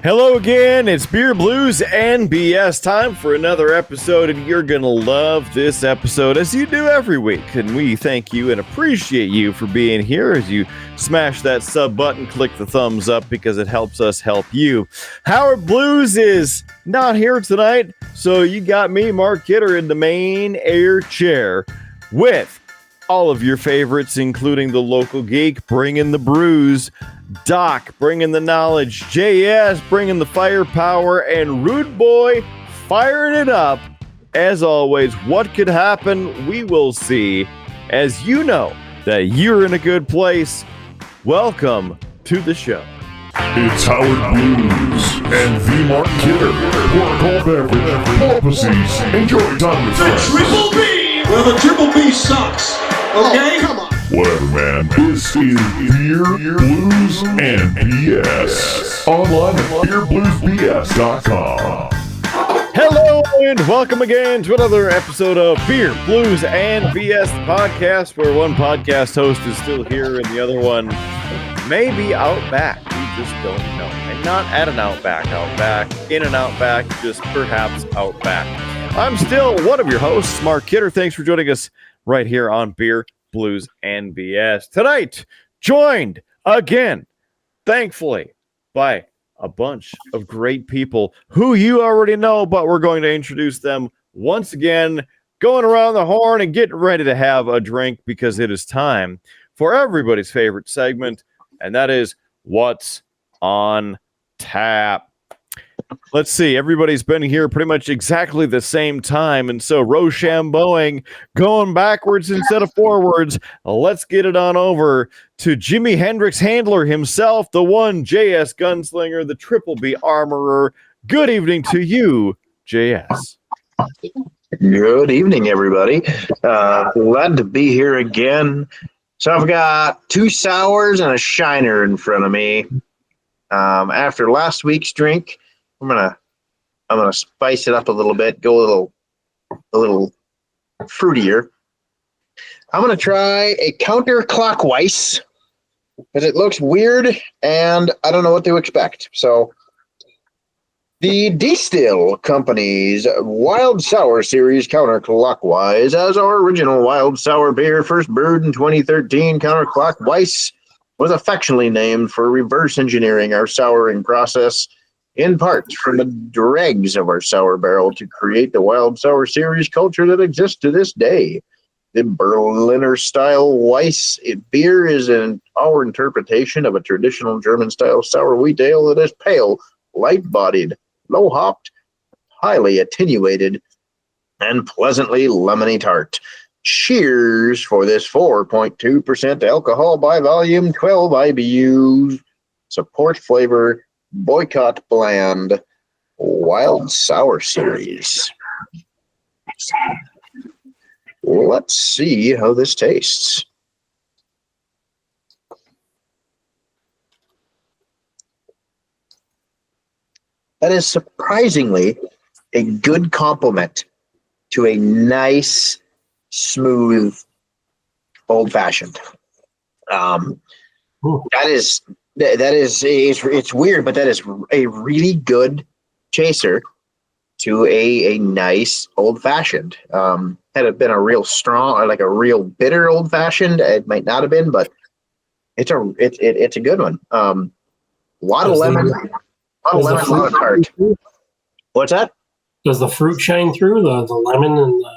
Hello again, it's Beer Blues and BS time for another episode, and you're gonna love this episode as you do every week. And we thank you and appreciate you for being here as you smash that sub button, click the thumbs up because it helps us help you. Howard Blues is not here tonight, so you got me, Mark Kidder, in the main air chair with all of your favorites, including the local geek, bringing the brews, Doc bringing the knowledge, JS bringing the firepower, and Rudeboy firing it up. As always, what could happen, we will see. As you know that you're in a good place, welcome to the show. It's Howard Blues and the Mark Kidder. Pour a cold beverage, pull up a seat, enjoy time with friends. Triple B! Well, the Triple B sucks. Okay? Oh, come on. Whatever, man. This is Beer, Blues, and BS. Online at beerbluesbs.com. Hello and welcome again to another episode of Beer, Blues, and BS podcast, where one podcast host is still here and the other one may be out back. We just don't know. And not at an outback, in an outback, just perhaps out back. I'm still one of your hosts, Mark Kidder. Thanks for joining us right here on Beer, Blues, and BS. Tonight, joined again, thankfully, by a bunch of great people who you already know, but we're going to introduce them once again, going around the horn and getting ready to have a drink because it is time for everybody's favorite segment, and that is What's on Tap. Let's see, everybody's been here pretty much exactly the same time, and so Rochambeauing, going backwards instead of forwards, let's get it on over to Jimi Hendrix Handler himself, the one JS Gunslinger, the Triple B Armorer. Good evening to you, JS. Good evening, everybody. Glad to be here again. So I've got two sours and a shiner in front of me. After last week's drink, I'm gonna spice it up a little bit, go a little fruitier. I'm gonna try a counterclockwise because it looks weird and I don't know what to expect. So the Distill Company's Wild Sour Series Counterclockwise, as our original wild sour beer, first brewed in 2013, Counterclockwise was affectionately named for reverse engineering our souring process in part from the dregs of our sour barrel to create the Wild Sour Series culture that exists to this day. The Berliner-style Weiss beer is our interpretation of a traditional German-style sour wheat ale that is pale, light-bodied, low-hopped, highly attenuated, and pleasantly lemony tart. Cheers for this 4.2% alcohol by volume, 12 IBUs, support flavor, boycott bland, Wild Sour Series. Let's see how this tastes. That is surprisingly a good compliment to a nice, smooth, old-fashioned. It's weird, but that is a really good chaser to a nice old-fashioned. Had it been a real strong or like a real bitter old-fashioned, it might not have been, but it's a good one. A lot of lemon, a lot of tart. What's that? Does the fruit shine through the lemon and the?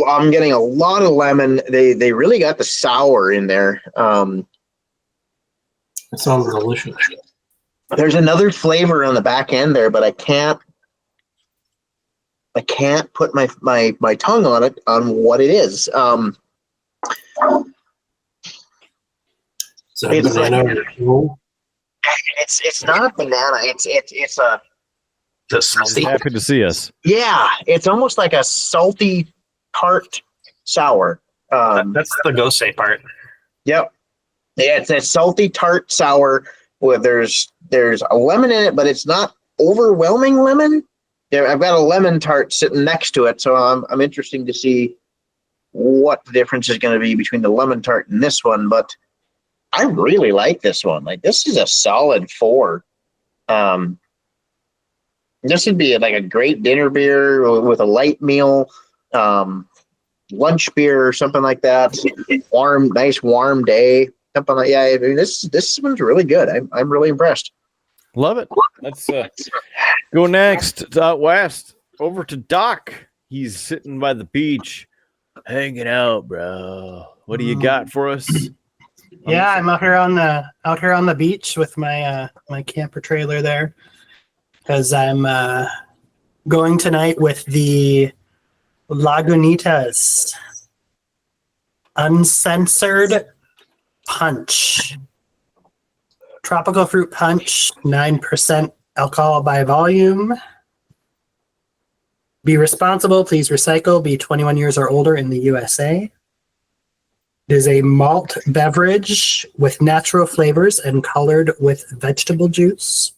I'm getting a lot of lemon. They really got the sour in there. It sounds delicious. There's another flavor on the back end there, but I can't put my tongue on it on what it is. So it's banana. It's not banana. It's a. Happy to see us. Yeah, it's almost like a salty tart sour. That's the gose part. Yep. Yeah, it's a salty tart sour where there's a lemon in it, but it's not overwhelming lemon. Yeah, I've got a lemon tart sitting next to it, so I'm interested to see what the difference is going to be between the lemon tart and this one. But I really like this one. Like, this is a solid 4. This would be like a great dinner beer with a light meal, lunch beer or something like that. Nice warm day, something like I mean, this one's really good. I'm really impressed. Love it. Let's go next out west over to Doc. He's sitting by the beach, hanging out, bro. What do you got for us? Yeah, I'm out here on the beach with my my camper trailer there, because I'm going tonight with the Lagunitas Uncensored Punch. Tropical fruit punch, 9% alcohol by volume. Be responsible, please recycle, be 21 years or older in the USA. It is a malt beverage with natural flavors and colored with vegetable juice.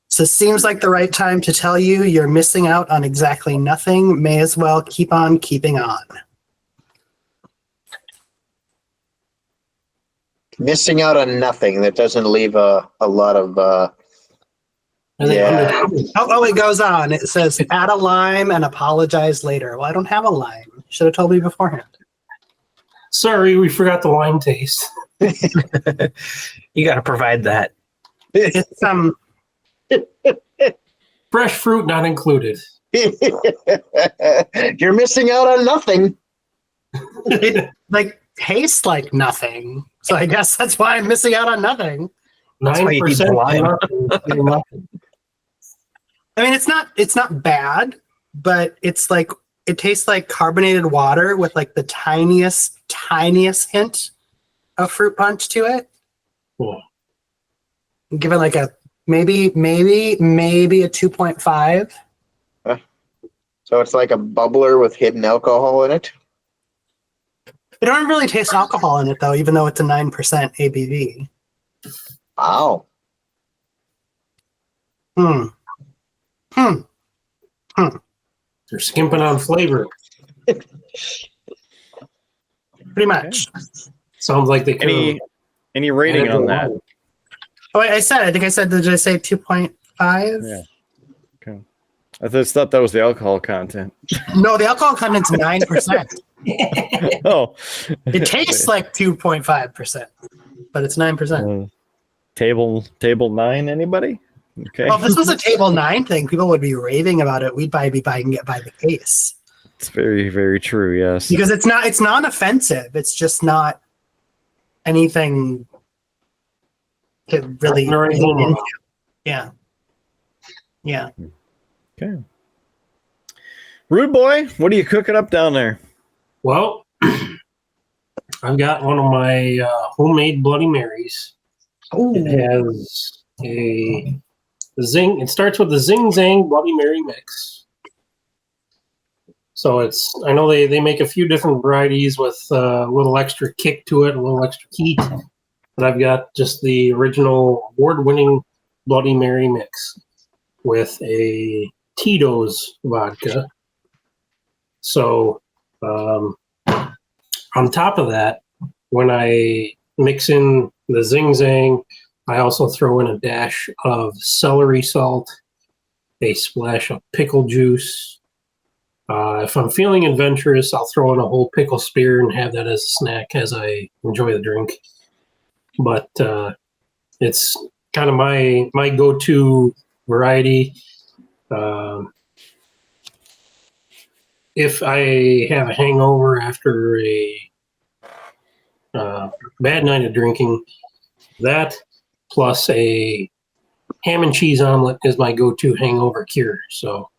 So it seems like the right time to tell you you're missing out on exactly nothing. May as well keep on keeping on. Missing out on nothing. That doesn't leave a lot of yeah. Oh, it goes on. It says add a lime and apologize later. Well, I don't have a lime. You should have told me beforehand. Sorry, we forgot the lime taste. You got to provide that. It's Fresh fruit not included. You're missing out on nothing. it like tastes like nothing. So I guess that's why I'm missing out on nothing. 9%. I mean, it's not bad, but it's like it tastes like carbonated water with like the tiniest hint of fruit punch to it. Cool. Give it like a maybe a 2.5. So it's like a bubbler with hidden alcohol in it. It don't really taste alcohol in it though, even though it's a 9% ABV. Wow. They're skimping on flavor. Pretty much. Sounds like they could. Any rating on that? Oh, wait, I think I said, did I say 2.5? Yeah. Okay. I just thought that was the alcohol content. No, the alcohol content's 9%. Oh. It tastes like 2.5%, but it's 9%. Table 9, anybody? Okay. Well, if this was a table 9 thing, people would be raving about it. We'd be buying it by the case. It's very, very true, yes. Because it's non-offensive. It's just not anything to really lean into. Yeah. Yeah. Okay. Rude Boy, what are you cooking up down there? Well, I've got one of my homemade Bloody Marys. Ooh. It has a zing. It starts with the Zing Zang Bloody Mary mix. So I know they make a few different varieties with a little extra kick to it, a little extra heat. But I've got just the original award-winning Bloody Mary mix with a Tito's vodka. So on top of that, when I mix in the Zing Zang, I also throw in a dash of celery salt, a splash of pickle juice. If I'm feeling adventurous, I'll throw in a whole pickle spear and have that as a snack as I enjoy the drink. But it's kind of my go-to variety. If I have a hangover after a bad night of drinking, that plus a ham and cheese omelet is my go-to hangover cure. So,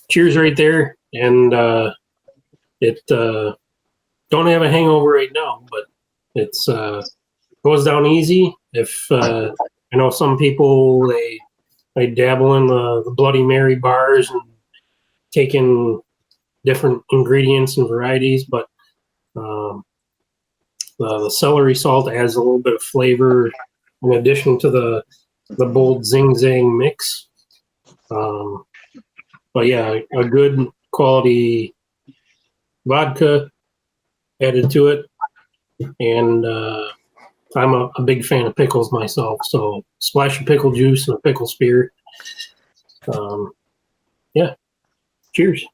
cheers right there. And it don't have a hangover right now, but it's goes down easy. If I know some people they dabble in the Bloody Mary bars and take in different ingredients and varieties, but the celery salt adds a little bit of flavor in addition to the bold Zing Zang mix. But yeah, a good quality vodka added to it. and I'm a big fan of pickles myself. So splash of pickle juice and a pickle spear. Yeah. Cheers.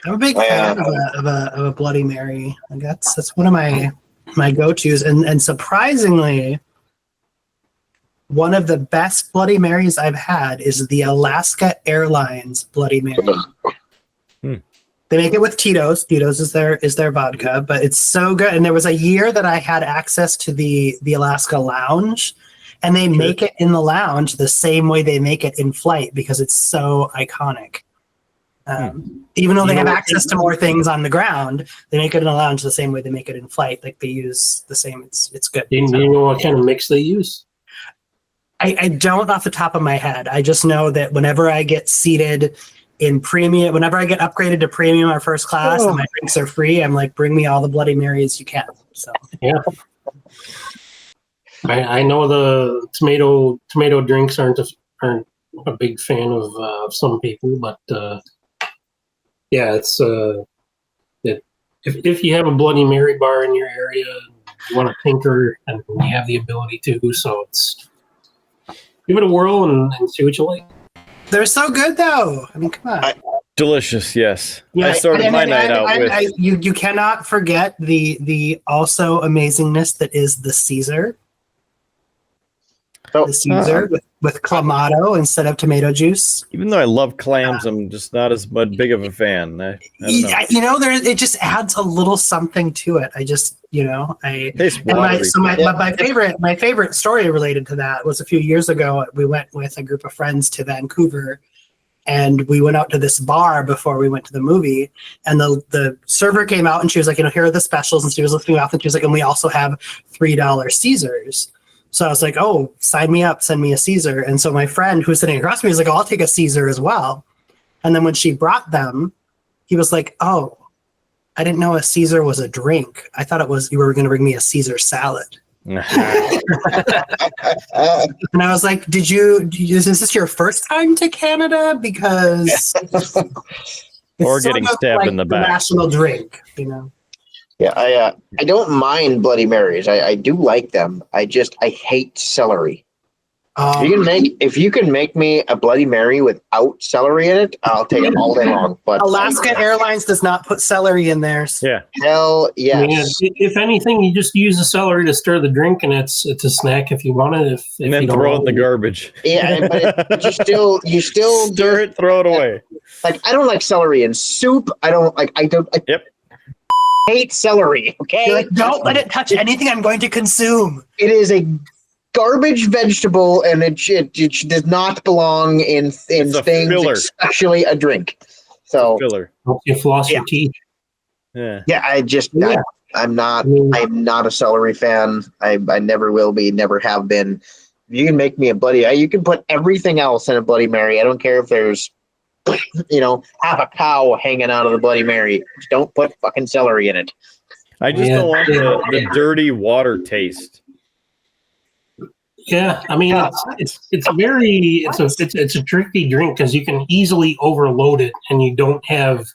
I'm a big fan of a Bloody Mary. And that's one of my go-tos, and surprisingly, one of the best Bloody Marys I've had is the Alaska Airlines Bloody Mary. They make it with Tito's. Tito's is their vodka, but it's so good. And there was a year that I had access to the Alaska Lounge, and they make it in the lounge the same way they make it in flight because it's so iconic. Even though they have access to more things on the ground, they make it in the lounge the same way they make it in flight. Like they use the same. It's good. Do you know what kind of mix they use? I don't off the top of my head. I just know that whenever I get seated in premium, whenever I get upgraded to premium or first class and my drinks are free, I'm like, bring me all the Bloody Marys you can. So yeah. I know the tomato drinks aren't a big fan of some people, but yeah, it's if you have a Bloody Mary bar in your area, you want to tinker, and you have the ability to, so it's give it a whirl and see what you like. They're so good, though. I mean, come on. Delicious, yes. Yeah, I started my night out with. You cannot forget the also amazingness that is the Caesar. The Caesar with clamato instead of tomato juice. Even though I love clams, I'm just not as big of a fan. I don't know. It just adds a little something to it. I just, Tastes watery. my favorite story related to that was a few years ago. We went with a group of friends to Vancouver, and we went out to this bar before we went to the movie. And the server came out, and she was like, here are the specials. And she was listening off, and she was like, and we also have $3 Caesars. So I was like, oh, sign me up, send me a Caesar. And so my friend who was sitting across from me was like, oh, I'll take a Caesar as well. And then when she brought them, he was like, oh, I didn't know a Caesar was a drink. I thought it was you were going to bring me a Caesar salad. And I was like, is this your first time to Canada? Because or getting stabbed in the back. National drink, Yeah, I don't mind Bloody Marys. I do like them. I hate celery. If you can make me a Bloody Mary without celery in it, I'll take it all day long. But Alaska Airlines does not put celery in theirs. Yeah. Hell yes. I mean, if anything, you just use the celery to stir the drink, and it's a snack if you want it. And then throw it in the garbage. Yeah, but you still stir it, throw it away. Like I don't like celery in soup. Yep. Hate celery. Okay. You're like, don't let it touch anything I'm going to consume. It is a garbage vegetable, and it does not belong in things, especially a drink. So filler. Help you floss your teeth. Yeah. Yeah. I'm not a celery fan. I never will be. Never have been. If you can make me a Bloody, you can put everything else in a Bloody Mary. I don't care if there's half a cow hanging out of the Bloody Mary. Just don't put fucking celery in it. I just don't want the dirty water taste. Yeah, I mean it's a tricky drink because you can easily overload it and you don't have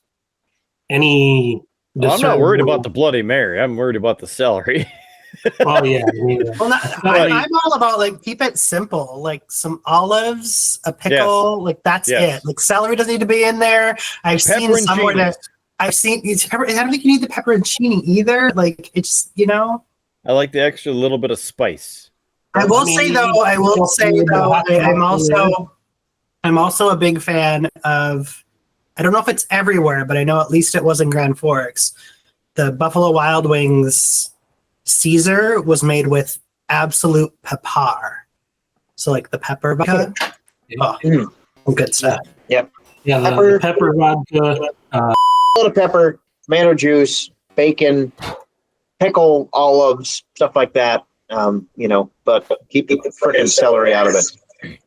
any. Well, I'm not worried about the Bloody Mary. I'm worried about the celery. Oh yeah. Well, I'm all about keep it simple. Like some olives, a pickle, that's it. Like celery doesn't need to be in there. I've seen somewhere that I don't think you need the pepperoncini either. Like it's I like the extra little bit of spice. I will say though, I'm also a big fan of. I don't know if it's everywhere, but I know at least it was in Grand Forks. The Buffalo Wild Wings Caesar was made with absolute pepper. So the pepper vodka. Good stuff. Yep. Yeah, the pepper vodka. A little pepper, tomato juice, bacon, pickle, olives, stuff like that. But keep the freaking celery out of it.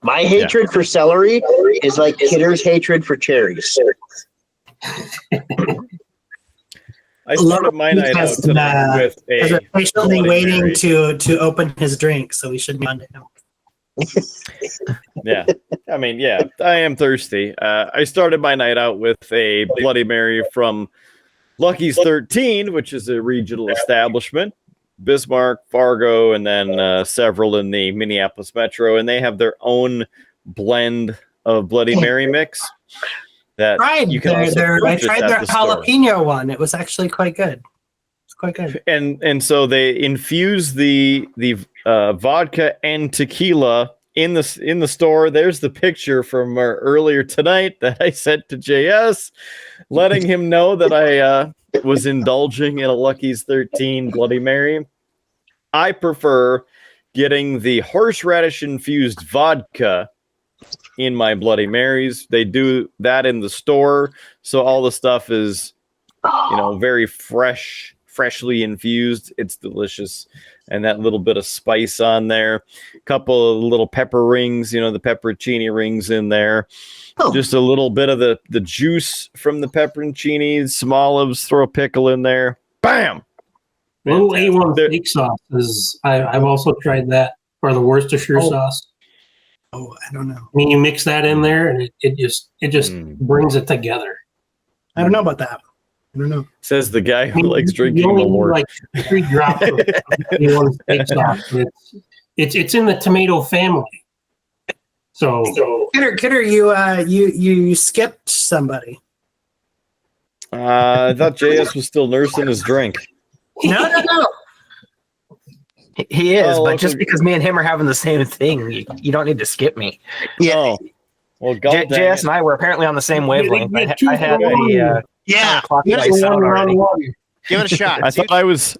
My hatred for celery is like Kidder's hatred for cherries. I started my night out with a patiently waiting to open his drink, so we should be on to him. Yeah, I mean, I am thirsty. I started my night out with a Bloody Mary from Lucky's 13, which is a regional establishment, Bismarck, Fargo, and then several in the Minneapolis metro, and they have their own blend of Bloody Mary mix that you can also I purchase tried at their the store. jalapeno one. It was actually quite good. It's quite good. And so they infuse the vodka and tequila in the store. There's the picture from earlier tonight that I sent to JS, letting him know that I was indulging in a Lucky's 13 Bloody Mary. I prefer getting the horseradish infused vodka in my Bloody Marys. They do that in the store, so all the stuff is, very freshly infused. It's delicious, and that little bit of spice on there, a couple of little pepper rings, the pepperoncini rings in there, just a little bit of the juice from the pepperoncini, some olives, throw a pickle in there, bam. Little A1 steak sauce is. I've also tried that, or the Worcestershire sauce. Oh, I don't know. I mean, you mix that in there, and it just brings it together. I don't know about that. I don't know. Says the guy who likes drinking only more. Like 3 drops of A1 steak sauce. It's in the tomato family. So Kidder, you skipped somebody. I thought JS was still nursing his drink. No. He is, but just because me and him are having the same thing, you don't need to skip me. Yeah. Oh. Well, JS and I were apparently on the same wavelength. I had the Give it a shot. I thought I was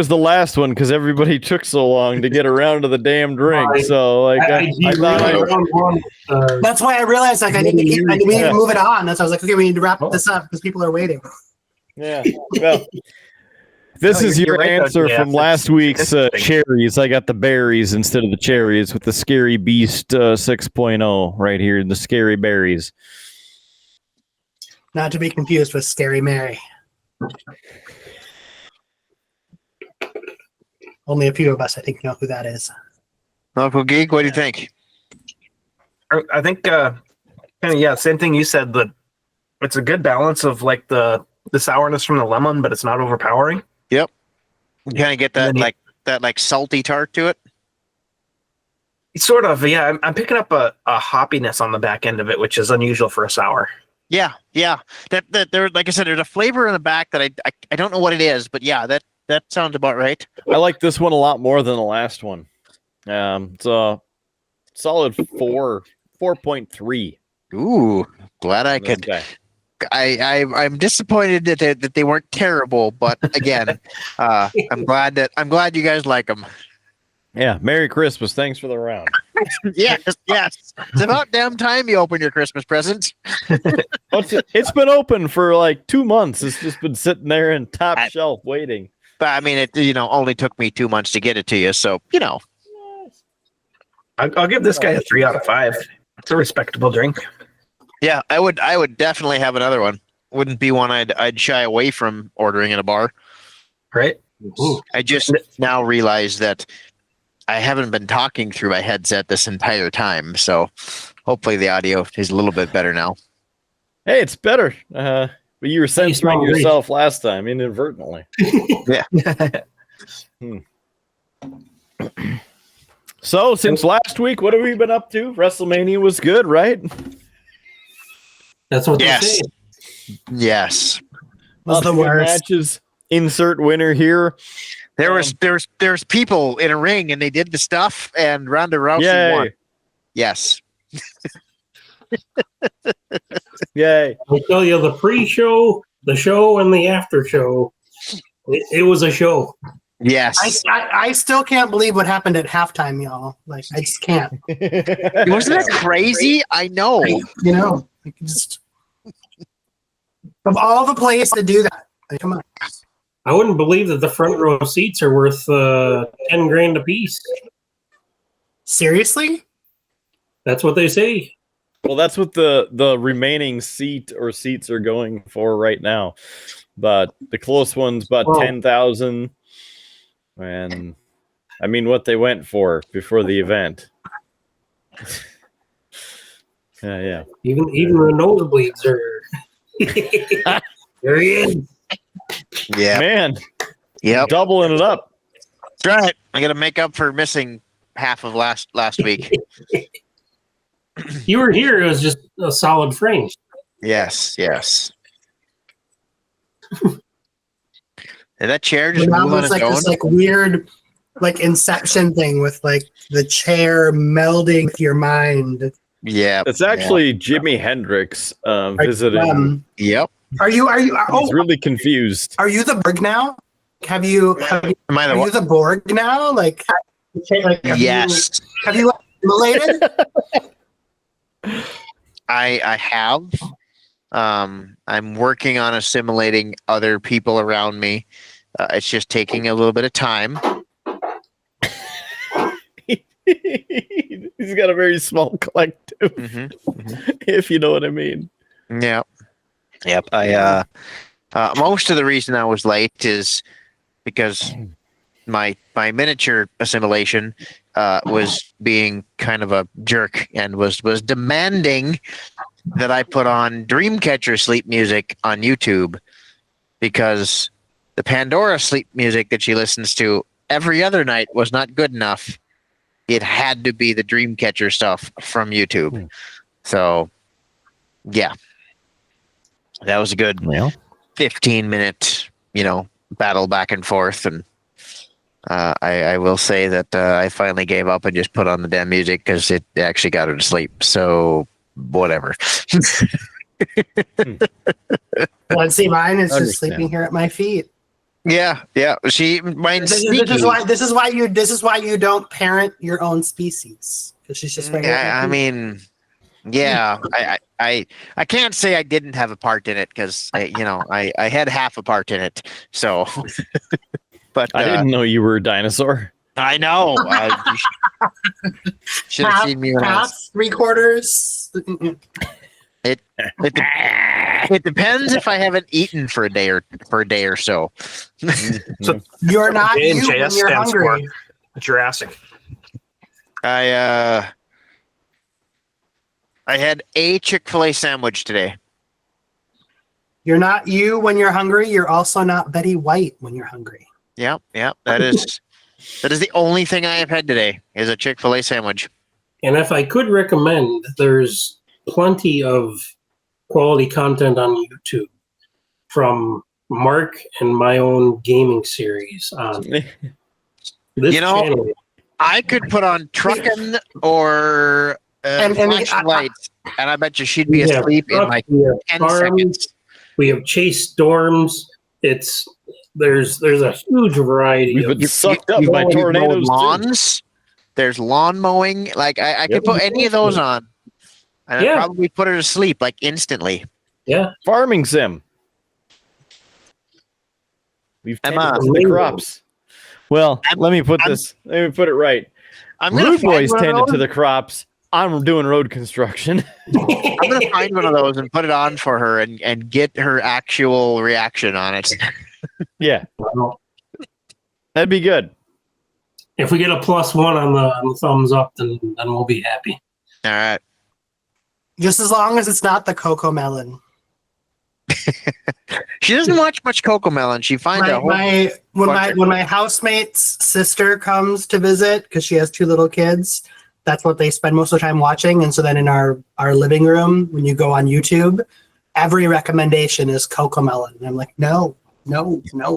the last one because everybody took so long to get around to the damn drink. So I thought that's why I realized we need to move it on. That's why I was like, okay, we need to wrap this up because people are waiting. Yeah. Well, this is your answer from last week's cherries. I got the berries instead of the cherries with the Scary Beast 6.0 right here in the Scary Berries. Not to be confused with Scary Mary. Only a few of us, I think, know who that is. Local Geek, what do you think? I think, same thing you said. That it's a good balance of like the sourness from the lemon, but it's not overpowering. Yep. You kind of get that salty tart to it. Sort of, yeah. I'm picking up a hoppiness on the back end of it, which is unusual for a sour. Yeah. That there, like I said, there's a flavor in the back that I don't know what it is, but yeah, that sounds about right. I like this one a lot more than the last one. It's a solid 4.3. Ooh, glad I could. Okay. I'm disappointed that they weren't terrible, but again, I'm glad you guys like them. Yeah, Merry Christmas. Thanks for the round. yes. It's about damn time you open your Christmas presents. It's been open for like 2 months. It's just been sitting there in top shelf waiting. But I mean, it only took me 2 months to get it to you, so I'll give this guy a 3 out of 5. It's a respectable drink. Yeah, I would definitely have another one. Wouldn't be one I'd shy away from ordering in a bar. Right. Ooh. I just now realized that I haven't been talking through my headset this entire time, so hopefully the audio is a little bit better now. Hey, it's better. But you were censoring yourself last time inadvertently. Yeah. So, since last week, what have we been up to? WrestleMania was good, right? That's what they say. Yes. Was the worst matches. Insert winner here. There's people in a ring and they did the stuff and Ronda Rousey won. Yes. Yay. I'll tell you, the pre-show, the show, and the after show, it was a show. Yes. I still can't believe what happened at halftime, y'all. Like, I just can't. Wasn't that crazy? I know. Just of all the places to do that, come on. I wouldn't believe that the front row seats are worth $10,000 a piece. Seriously? That's what they say. Well, that's what the remaining seats are going for right now. But the close ones, about 10,000. And I mean, what they went for before the event. Yeah. Even the nosebleeds are. There he is. Yeah. Man, Yep. doubling it up. That's right. I got to make up for missing half of last week. You were here. It was just a solid frame. Yes. Did that chair just Now move on it's its like own? this like weird like Inception thing with like the chair melding with your mind. Yeah. It's actually Jimi Hendrix visiting. Yep. Are you He's really confused. are you the Borg now? Have you Am I the are you what? the Borg now? Like Yes. have you assimilated? I have. I'm working on assimilating other people around me. It's just taking a little bit of time. He's got a very small collective, if you know what I mean. Yep. I most of the reason I was late is because my miniature assimilation was being kind of a jerk and was demanding that I put on Dreamcatcher sleep music on YouTube because the Pandora sleep music that she listens to every other night was not good enough. It had to be the Dreamcatcher stuff from YouTube. So, yeah. That was a good 15-minute, battle back and forth. And I will say that I finally gave up and just put on the damn music because it actually got her to sleep. So, whatever. Well, see, mine is just Understand. sleeping here at my feet. Yeah. Mine's This is why you don't parent your own species, because she's just right here at I my feet. mean, yeah, I can't say I didn't have a part in it because I had half a part in it. So, but I didn't know you were a dinosaur. I know. Should have seen me when I was. Half, 3/4. It depends if I haven't eaten for a day or so. So You're not J and you when JS you're stands hungry. for Jurassic. I had a Chick-fil-A sandwich today. You're not you when you're hungry. You're also not Betty White when you're hungry. Yep. That is the only thing I have had today is a Chick-fil-A sandwich. And if I could recommend, there's plenty of quality content on YouTube from Mark and my own gaming series on this channel. I could put on Truckin' or And Flashlights, and I bet you she'd be asleep in like we have 10 Farms, seconds. We have Chase Storms. There's a huge variety. We've of been sucked up by We've mowed tornadoes. Too. lawns. There's lawn mowing. Like I could put any of those on, and I'd probably put her to sleep like instantly. Yeah, Farming sim. We've tended Emma. to the crops. Well, let me put it right. Rude Boys tended to the crops. I'm doing road construction. I'm gonna find one of those and put it on for her and get her actual reaction on it. Yeah, well, that'd be good. if we get a +1 on the thumbs up, then we'll be happy. All right. Just as long as it's not the Cocomelon. She doesn't watch much Cocomelon. She finds a whole When my housemate's sister comes to visit, because she has 2 little kids, that's what they spend most of the time watching. And so then in our living room, when you go on YouTube, every recommendation is Cocomelon. And I'm like, no,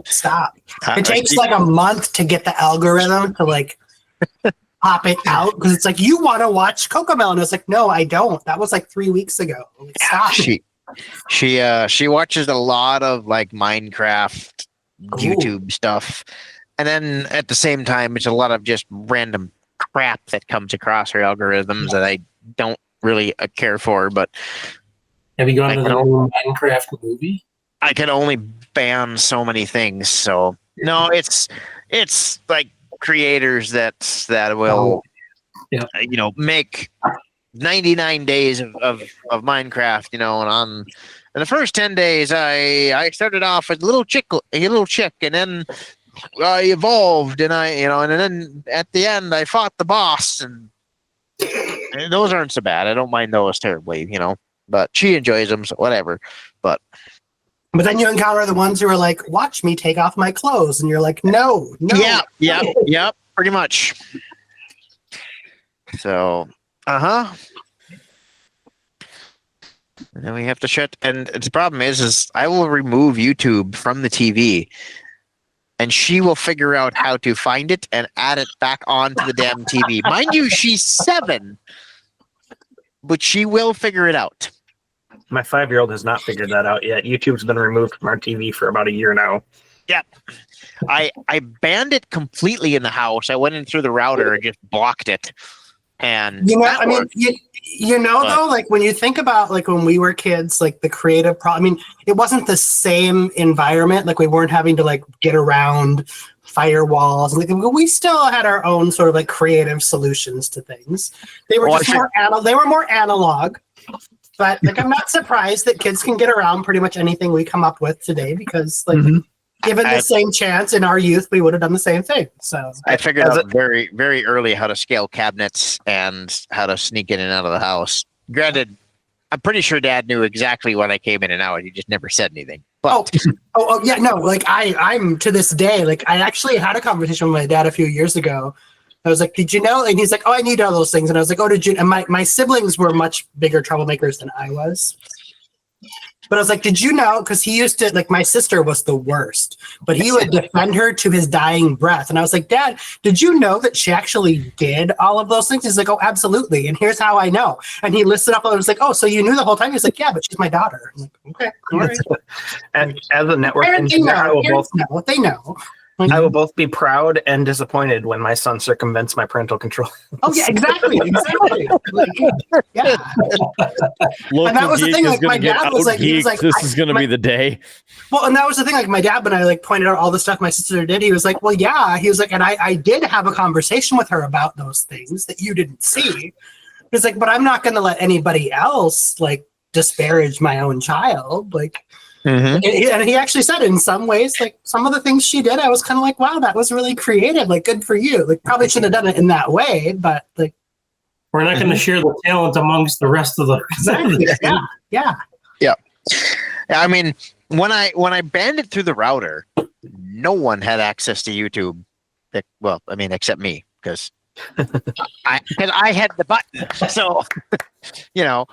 stop. It takes like a month to get the algorithm to like pop it out, because it's like, you want to watch Cocomelon. It's like, no, I don't. That was like 3 weeks ago. Like, stop. She watches a lot of like Minecraft YouTube stuff, and then at the same time it's a lot of just random crap that comes across her algorithms that I don't really care for. But Have you gone to the new Minecraft movie? I can only ban so many things. So no, it's like creators that will make 99 days of Minecraft, and the first 10 days I started off as a little chick, and then I evolved, and and then at the end I fought the boss, and those aren't so bad. I don't mind those terribly, but she enjoys them, so whatever. But But then you encounter the ones who are like, watch me take off my clothes. And you're like, no. Yep, pretty much. So, and then we have to shut. And the problem is I will remove YouTube from the TV, and she will figure out how to find it and add it back onto the damn TV. Mind you, she's 7, but she will figure it out. My 5-year-old has not figured that out yet. YouTube's been removed from our TV for about a year now. Yep. I banned it completely in the house. I went in through the router and just blocked it. And though, like when you think about like when we were kids, like the creative it wasn't the same environment. Like we weren't having to like get around firewalls. Like we still had our own sort of like creative solutions to things. They were more analog. But like, I'm not surprised that kids can get around pretty much anything we come up with today because, like, given the same chance in our youth, we would have done the same thing. So I figured out very, very early how to scale cabinets and how to sneak in and out of the house. Granted, I'm pretty sure Dad knew exactly when I came in and out. He just never said anything. But yeah, no. Like I'm to this day, like I actually had a conversation with my dad a few years ago. I was like, did you know? And he's like, oh, I need all those things. And I was like, oh, did you? And my siblings were much bigger troublemakers than I was. But I was like, did you know? Because he used to, like, my sister was the worst. But he would defend her to his dying breath. And I was like, Dad, did you know that she actually did all of those things? He's like, oh, absolutely. And here's how I know. And he listed up, and I was like, oh, so you knew the whole time? He's like, yeah, but she's my daughter. I'm like, okay, all right. And as a network Parents know. They know. I will both be proud and disappointed when my son circumvents my parental control. Oh yeah, exactly. Like, yeah. Local and that was the geek thing. is Like my gonna get dad was like, he was like, this is going to be the day. Well, and that was the thing. Like my dad, when I like pointed out all the stuff my sister did, he was like, well, yeah. He was like, and I did have a conversation with her about those things that you didn't see. He's like, but I'm not going to let anybody else like disparage my own child. Like. And he actually said in some ways, like some of the things she did, I was kind of like, wow, that was really creative. Like, good for you. Like, probably shouldn't have done it in that way, but like, we're not going to share the talent amongst the rest of the. Exactly. Yeah. I mean, when I banned it through the router, no one had access to YouTube. Well, I mean, except me, because I had the button. So, you know,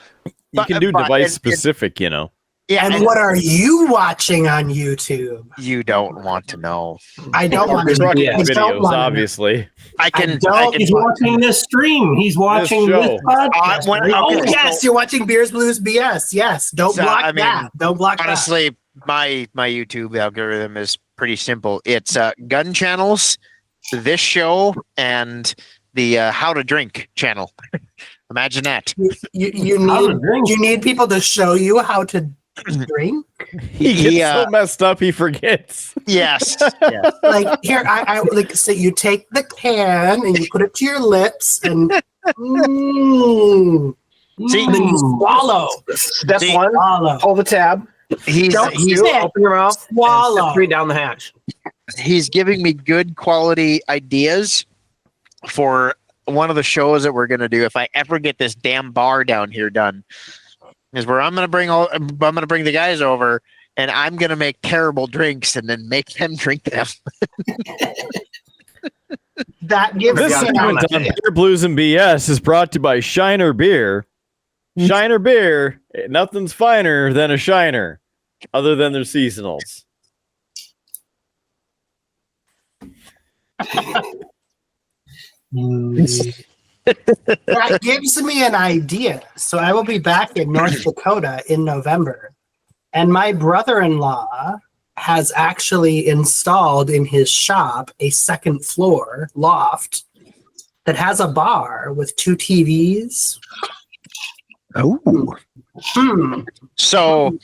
you can do device specific, you know. Yeah, and what are you watching on YouTube? You don't want to know. I don't want to know. Videos, obviously. He's watching this stream. He's watching this podcast. Yes, you're watching Beers, Blues, BS. Yes, don't block that. Don't block that. Honestly, my YouTube algorithm is pretty simple. It's gun channels, this show, and the How to Drink channel. Imagine that. You need people to show you how to drink. He gets so messed up he forgets. Yes. Like here, I like so you take the can and you put it to your lips and see, then you swallow. Step one, swallow. hold the tab. He's open your mouth. Swallow. Step 3 down the hatch. He's giving me good quality ideas for one of the shows that we're gonna do if I ever get this damn bar down here done. Is where I'm gonna bring the guys over and I'm gonna make terrible drinks and then make them drink them. That gives this segment on Beer, Blues, and BS is brought to you by Shiner Beer. Shiner Beer, nothing's finer than a Shiner, other than their seasonals. That gives me an idea. So I will be back in North Dakota in November. And my brother-in-law has actually installed in his shop a second floor loft that has a bar with 2 TVs. Oh. So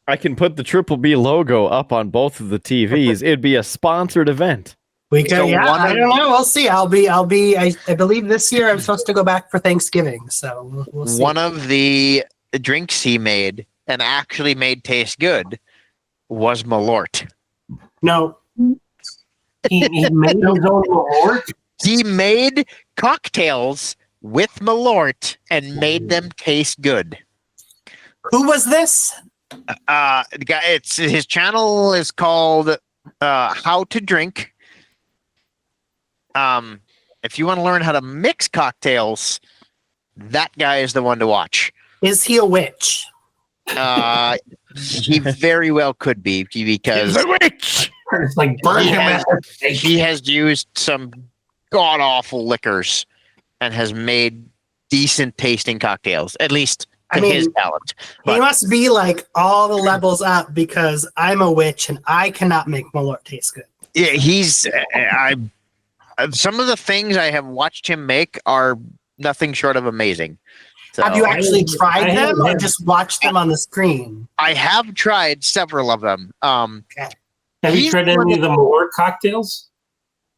I can put the Triple B logo up on both of the TVs. It'd be a sponsored event. We can, so I don't know. We'll see. I'll be. I believe this year I'm supposed to go back for Thanksgiving. So we'll see. One of the drinks he made and actually made taste good was Malort. No, he made his own Malort. He made cocktails with Malort and made them taste good. Who was this? The guy, his channel is called How to Drink. If you want to learn how to mix cocktails, that guy is the one to watch. Is he a witch? He very well could be, because It's like burn him at the stake. he has used some god awful liquors and has made decent tasting cocktails, at least to his talent. He must be like all the levels up, because I'm a witch and I cannot make Malort taste good. Yeah, he's. Some of the things I have watched him make are nothing short of amazing. So, Have you actually tried I them or have- just watched them on the screen? I have tried several of them. Have you he's tried any of the Malort cocktails?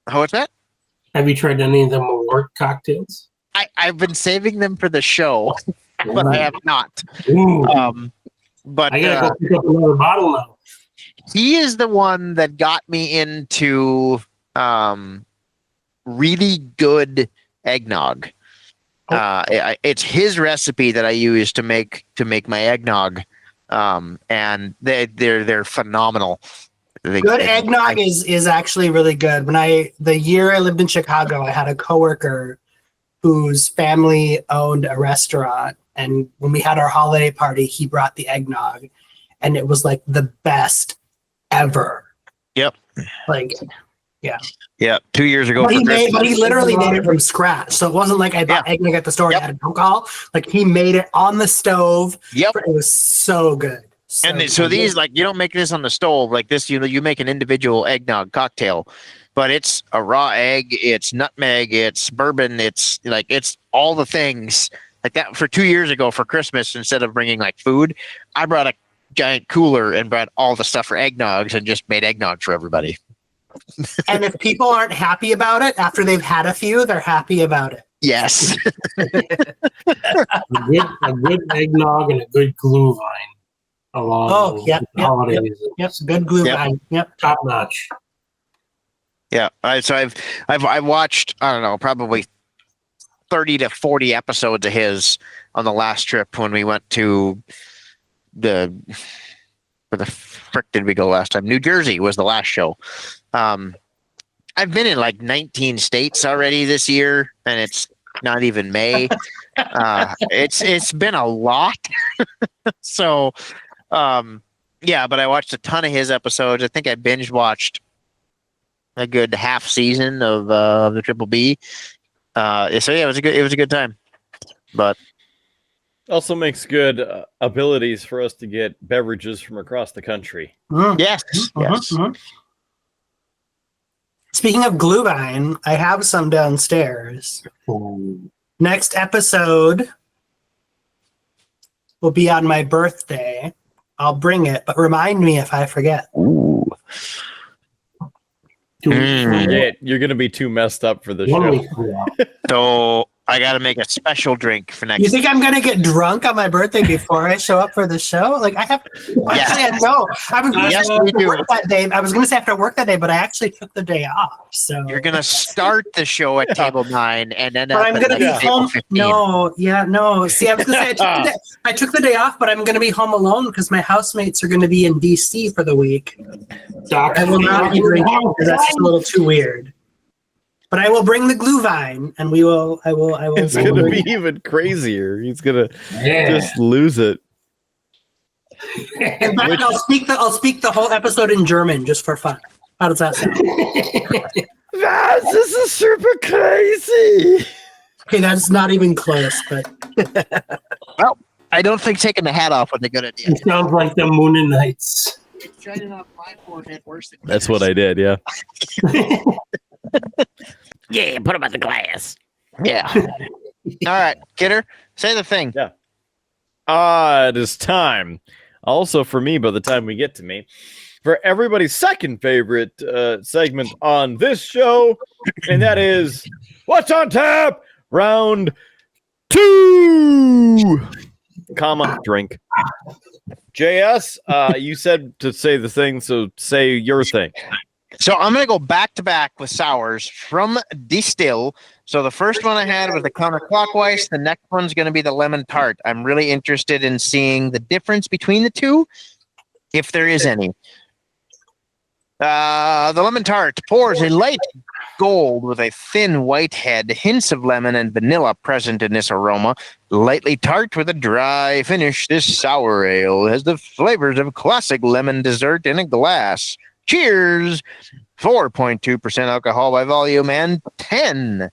What's that? Have you tried any of the Malort cocktails? I've been saving them for the show, but I have not. Ooh, But I gotta go pick up another bottle now. he is the one that got me into really good eggnog. It's his recipe that I use to make my eggnog, and they're phenomenal. Good eggnog is actually really good. The year I lived in Chicago, I had a coworker whose family owned a restaurant, and when we had our holiday party, he brought the eggnog, and it was like the best ever. Yep. Like, Yeah, 2 years ago. but for he Christmas. literally made it from scratch. So it wasn't like I bought eggnog at the store and had alcohol. Like, he made it on the stove. Yep. It was so good. So these, like, you don't make this on the stove like this. You make an individual eggnog cocktail, but it's a raw egg, it's nutmeg, it's bourbon, it's all the things like that. For 2 years ago for Christmas, instead of bringing like food, I brought a giant cooler and brought all the stuff for eggnogs and just made eggnog for everybody. And if people aren't happy about it after they've had a few, they're happy about it. Yes. A good eggnog and a good glue vine along yep, the holidays. Yep, good glue Yep. line. Yep. Top notch. Yeah. So I've watched, I don't know, probably 30 to 40 episodes of his on the last trip when we went to where the frick did we go last time? New Jersey was the last show. I've been in like 19 states already this year, and it's not even May. It's been a lot. So, yeah, but I watched a ton of his episodes. I think I binge watched a good half season of the Triple B. So yeah, it was a good time. But Also makes good abilities for us to get beverages from across the country. yes. Speaking of glue vine, I have some downstairs. Ooh. Next episode will be on my birthday. I'll bring it, but remind me if I forget. Ooh. You're going to be too messed up for the show. So I got to make a special drink for next. You think I'm gonna get drunk on my birthday before I show up for the show? Like, I have. Actually, I know. I was gonna Yes, say we after do. work that day. I was gonna say after work that day, but I actually took the day off. So You're gonna start the show at table 9 and end But up I'm at gonna be table home. 15. No. See, I was gonna say I took the day off, but I'm gonna be home alone because my housemates are gonna be in DC for the week. Doc, I will not be drinking because that's just a little too weird. But I will bring the glue vine, and I will. It's going to be even crazier. He's going to just lose it. In fact, I'll speak the whole episode in German just for fun. How does that sound? This is super crazy. Okay, that's not even close, but Well, I don't think taking the hat off was a good idea. It sounds like the Moon and Nights. That's what I did, yeah. Yeah, put him at the glass. Yeah. All right, Kidder, say the thing. Yeah. It is time. Also for me, by the time we get to me, for everybody's second favorite segment on this show, and that is What's on Tap? Round 2, drink. JS, you said to say the thing, so say your thing. So I'm going to go back to back with sours from Distill. So the first one I had was the counterclockwise. The next one's going to be the lemon tart. I'm really interested in seeing the difference between the two, if there is any. The lemon tart pours a light gold with a thin white head, hints of lemon and vanilla present in this aroma. Lightly tart with a dry finish, this sour ale has the flavors of classic lemon dessert in a glass. Cheers! 4.2% alcohol by volume and 10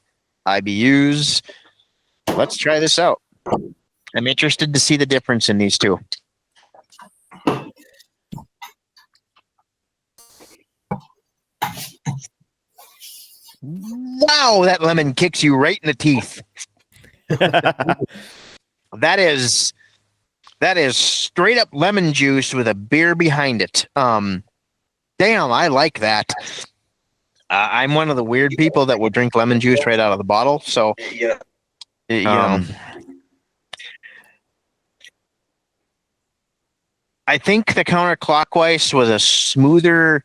IBUs. Let's try this out. I'm interested to see the difference in these two. Wow, that lemon kicks you right in the teeth. That is straight up lemon juice with a beer behind it. Damn, I like that. I'm one of the weird people that will drink lemon juice right out of the bottle. So, you know, I think the counterclockwise was a smoother,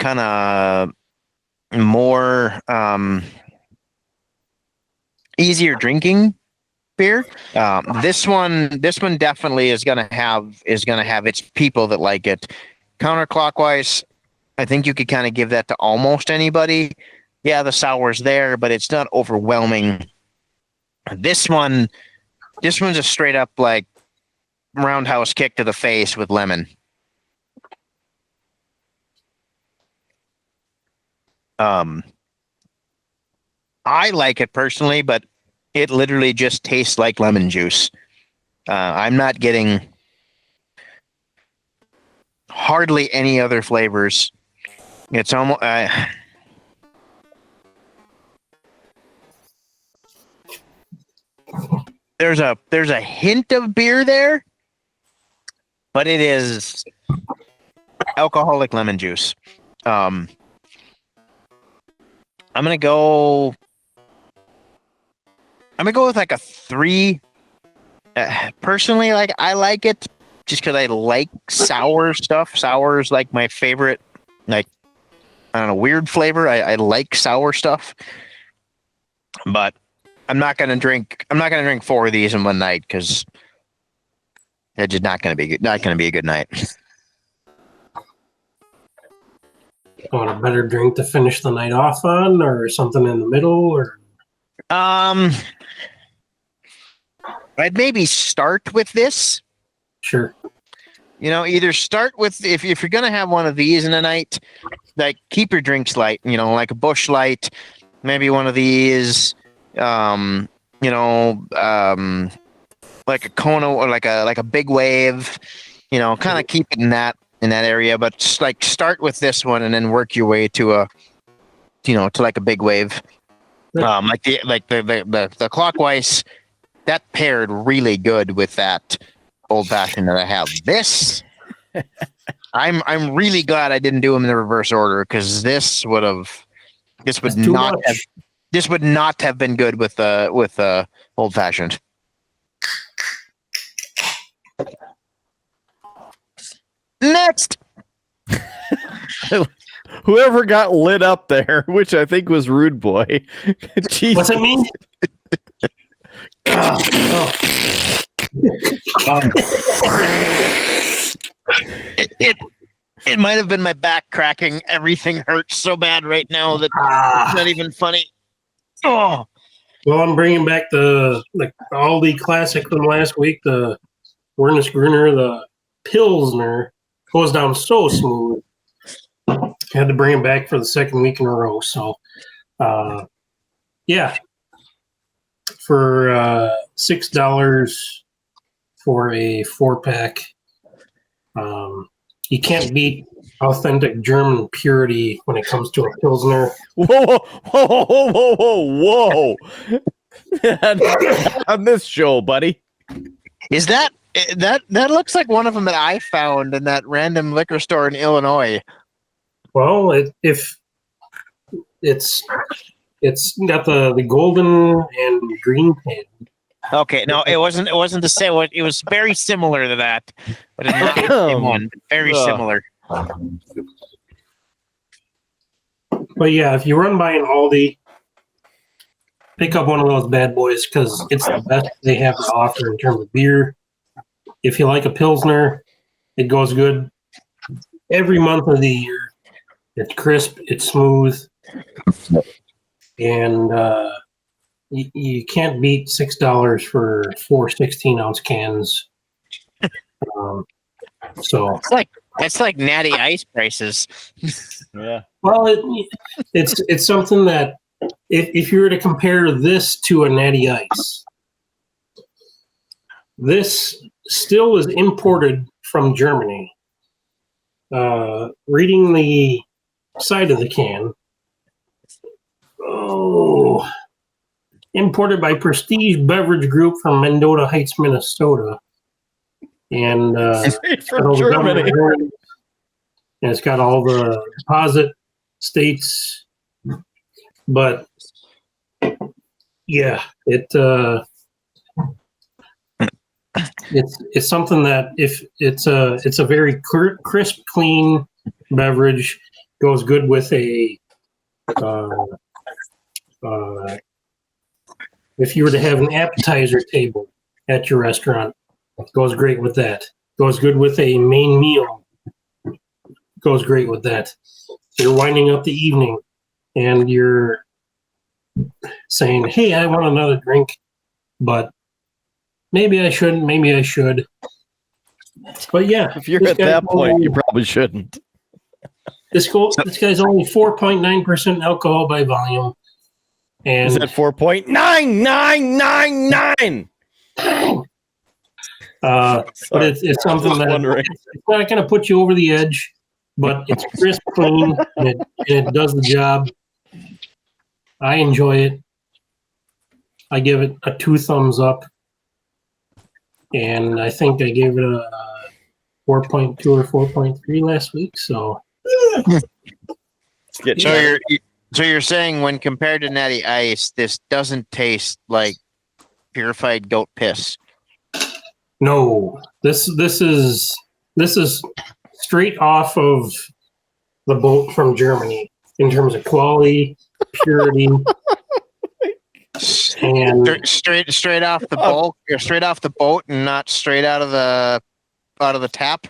kind of more easier drinking beer. This one definitely is gonna have its people that like it. Counterclockwise, I think you could kind of give that to almost anybody. Yeah, the sour's there, but it's not overwhelming. This one's a straight up like roundhouse kick to the face with lemon. I like it personally, but it literally just tastes like lemon juice. I'm not getting hardly any other flavors. It's almost there's a hint of beer there, but it is alcoholic lemon juice. I'm gonna go with like a 3. Personally, like I like it just because I like sour stuff. Sour is like my favorite, like I don't know, weird flavor. I like sour stuff, but I'm not gonna drink 4 of these in one night because it's just not gonna be a good night. Want a better drink to finish the night off on, or something in the middle, or I'd maybe start with this. sure. You know, either start with if you're gonna have one of these in a night, like keep your drinks light. You know, like a Busch Light, maybe one of these. Like a Kona or like a Big Wave. You know, kind of keep it in that area, but just like start with this one and then work your way to like a Big Wave. Like the clockwise, that paired really good with that old fashioned that I have. This, I'm really glad I didn't do them in the reverse order because this would not have been good with old fashioned. Next. Whoever got lit up there, which I think was Rudeboy. Jeez. What's it mean? It might have been my back cracking. Everything hurts so bad right now that it's not even funny. Oh. Well, I'm bringing back the Aldi classic from last week, the Werner Gruner, the Pilsner. Goes down so smooth. Had to bring it back for the second week in a row. So, yeah. For $6 for a 4-pack, you can't beat authentic German purity when it comes to a Pilsner. Whoa. On this show, buddy. Is that looks like one of them that I found in that random liquor store in Illinois. Well, if it's got the golden and green pan. Okay, no, it wasn't the same one. It was very similar to that, but it's not the same one. Very similar. But yeah, if you run by an Aldi, pick up one of those bad boys because it's the best they have to offer in terms of beer. If you like a Pilsner, it goes good every month of the year. It's crisp, it's smooth, and you can't beat $6 for 4 16-ounce cans. So That's like Natty Ice prices. Yeah. well, it's something that if you were to compare this to a Natty Ice, this still is imported from Germany. Reading the side of the can, imported by Prestige Beverage Group from Mendota Heights, Minnesota. And Straight from Germany. And it's got all the deposit states, but yeah, it's something that if it's a very crisp, clean beverage, goes good with a if you were to have an appetizer table at your restaurant, it goes great with that. Goes good with a main meal. Goes great with that. You're winding up the evening and you're saying, hey, I want another drink, but maybe I shouldn't, maybe I should. But yeah. If you're at that point, you probably shouldn't. This guy's only 4.9% alcohol by volume. And is that 4.9999? But it's something that it's not going to put you over the edge, but it's crisp, clean, and it does the job. I enjoy it. I give it a 2 thumbs up, and I think I gave it a 4.2 or 4.3 last week. So you're saying when compared to Natty Ice, this doesn't taste like purified goat piss? No, this is straight off of the boat from Germany in terms of quality, purity, and straight off the boat, straight off the boat, and not straight out of the tap.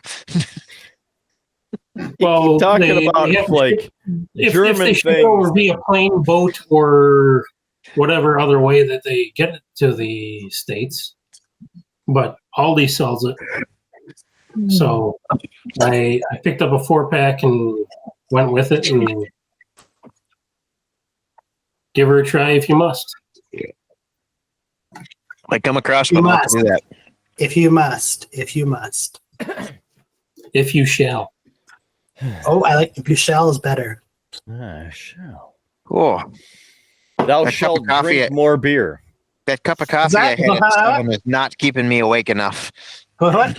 Well, talking about like German if they things. should go via plane, boat, or whatever other way that they get it to the States. But Aldi sells it. So I picked up a 4-pack and went with it, and give her a try if you must. I come across one to do that. If you must. If you shall. Oh, I like if you shall is better. I shall. Oh, Thou shalt drink more beer. That cup of coffee I had at 7 is not keeping me awake enough. What?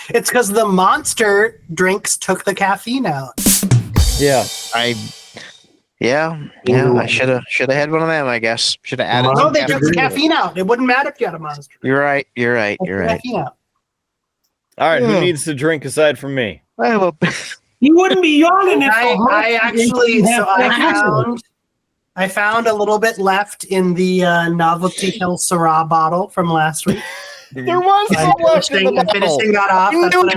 It's because the Monster drinks took the caffeine out. Yeah. I should have had one of them, I guess. Should have added. No, they took the caffeine out. It wouldn't matter if you had a Monster. You're right. Caffeine out. All right, who needs to drink aside from me? You wouldn't be yawning if I found a little bit left in the Novelty Hill Syrah bottle from last week. There was some left in the I'm finishing that off. That's what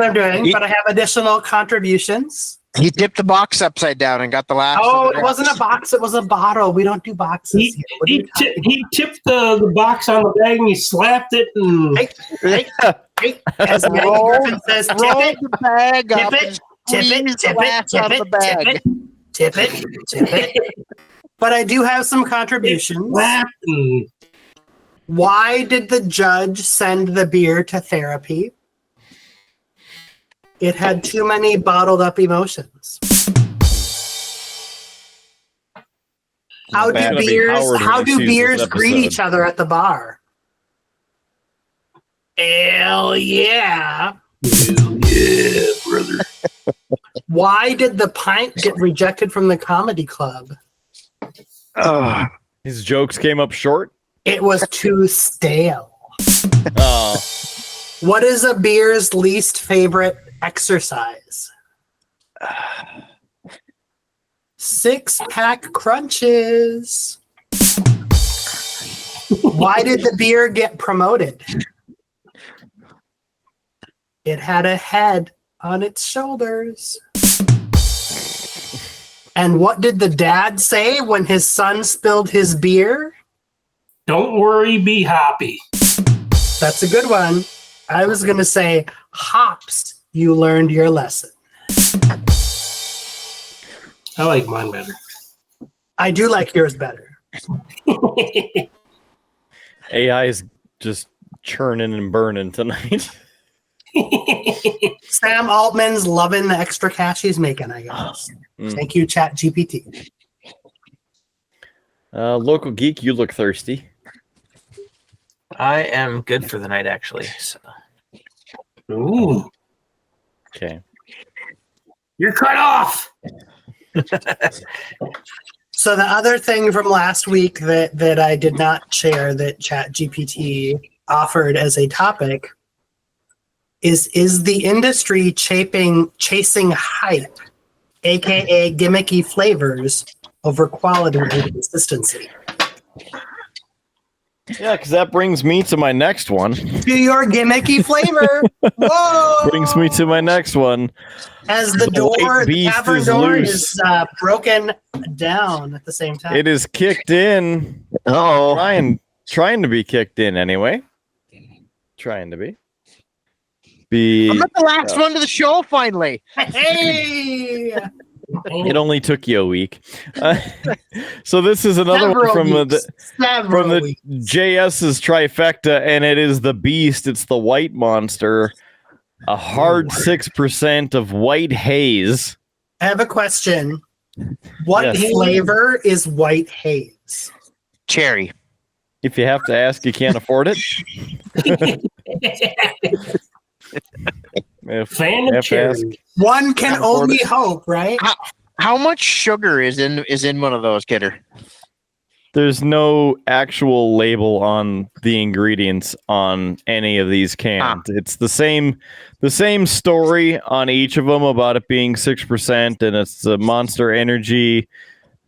I'm doing. But I have additional contributions. He dipped the box upside down and got the last. Oh, it wasn't a box. It was a bottle. We don't do boxes here. He tipped the box on the bag and he slapped it. And hey, as Maggie Griffin says, tip it, the bag up, tip it. But I do have some contributions. Why did the judge send the beer to therapy? It had too many bottled up emotions. How do beers greet each other at the bar? Hell yeah. Hell yeah, brother. Why did the pint get rejected from the comedy club? His jokes came up short. It was too stale. Oh. What is a beer's least favorite exercise? 6-pack crunches. Why did the beer get promoted? It had a head on its shoulders. And what did the dad say when his son spilled his beer? Don't worry, be happy. That's a good one. I was going to say, hops, you learned your lesson. I like mine better. I do like yours better. AI is just churning and burning tonight. Sam Altman's loving the extra cash he's making, I guess. Thank you, Chat GPT. Local geek, you look thirsty. I am good for the night, actually. So. Ooh. Okay. You're cut off. So the other thing from last week that I did not share that Chat GPT offered as a topic is the industry chasing hype, aka gimmicky flavors, over quality and consistency. Yeah, because that brings me to my next one. To your gimmicky flavor. Whoa! Brings me to my next one. As the white beast tavern is door loose. is broken down at the same time. It is kicked in. Oh, Trying to be kicked in anyway. Trying to be. I'm not the last one to the show. Finally, Hey! It only took you a week. So this is another one from the JS's trifecta, and it is the beast. It's the white monster. A hard 6% of white haze. I have a question. What Yes. flavor is white haze? cherry. If you have to ask, you can't afford it. If Fan you of have to ask, cherry. One can Can't afford only it. hope, right? How much sugar is in one of those, Kidder? there's no actual label on the ingredients on any of these cans. It's the same story on each of them about it being 6%, and it's the Monster Energy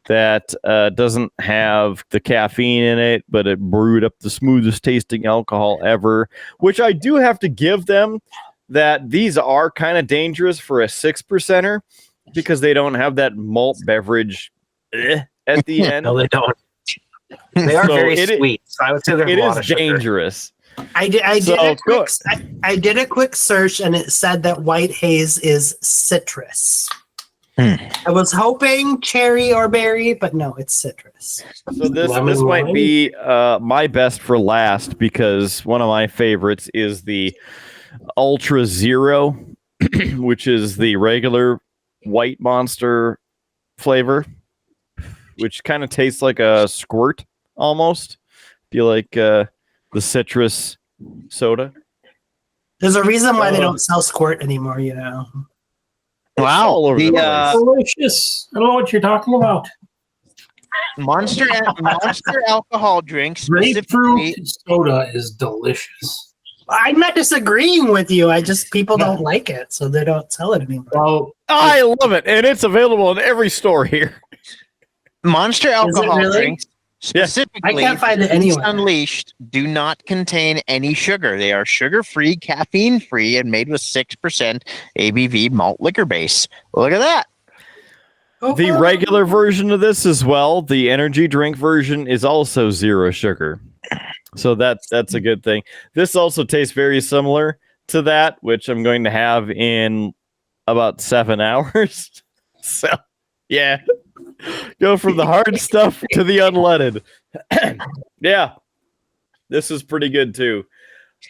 that doesn't have the caffeine in it, but it brewed up the smoothest tasting alcohol ever, which I do have to give them that these are kind of dangerous for a 6%er because they don't have that malt beverage at the end. No, they don't. They are So very it is- sweet. So I would say there's It a lot is of sugar. I dangerous. did a quick search, and it said that white haze is citrus. I was hoping cherry or berry, but no, it's citrus. So this Lemon might lime? be my best for last because one of my favorites is the Ultra Zero, which is the regular white monster flavor, which kind of tastes like a squirt almost. Feel like the citrus soda. There's a reason why they don't sell squirt anymore, you know. Wow, all over the place. Delicious. I don't know what you're talking about. Monster alcohol drinks specifically. Grapefruit soda is delicious. I'm not disagreeing with you. People don't like it, so they don't sell it anymore. Well, I love it, and it's available in every store here. Monster alcohol really? drinks specifically. I can't find it Beast anywhere. Unleashed do not contain any sugar. They are sugar-free, caffeine-free, and made with 6% ABV malt liquor base. Look at that. The regular version of this as well, the energy drink version, is also 0 sugar. So that's a good thing. This also tastes very similar to that, which I'm going to have in about 7 hours. So, yeah. Go from the hard stuff to the unleaded. Yeah. This is pretty good too.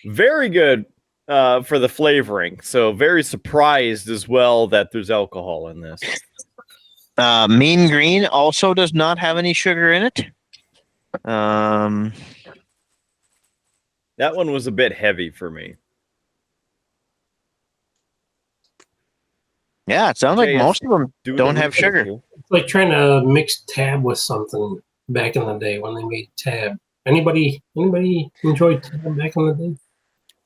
Very good for the flavoring. So very surprised as well that there's alcohol in this. Mean Green also does not have any sugar in it. That one was a bit heavy for me. Yeah, it sounds like JS, most of them Do don't the have sugar. research. it's like trying to mix Tab with something back in the day when they made Tab. Anybody enjoyed Tab back in the day?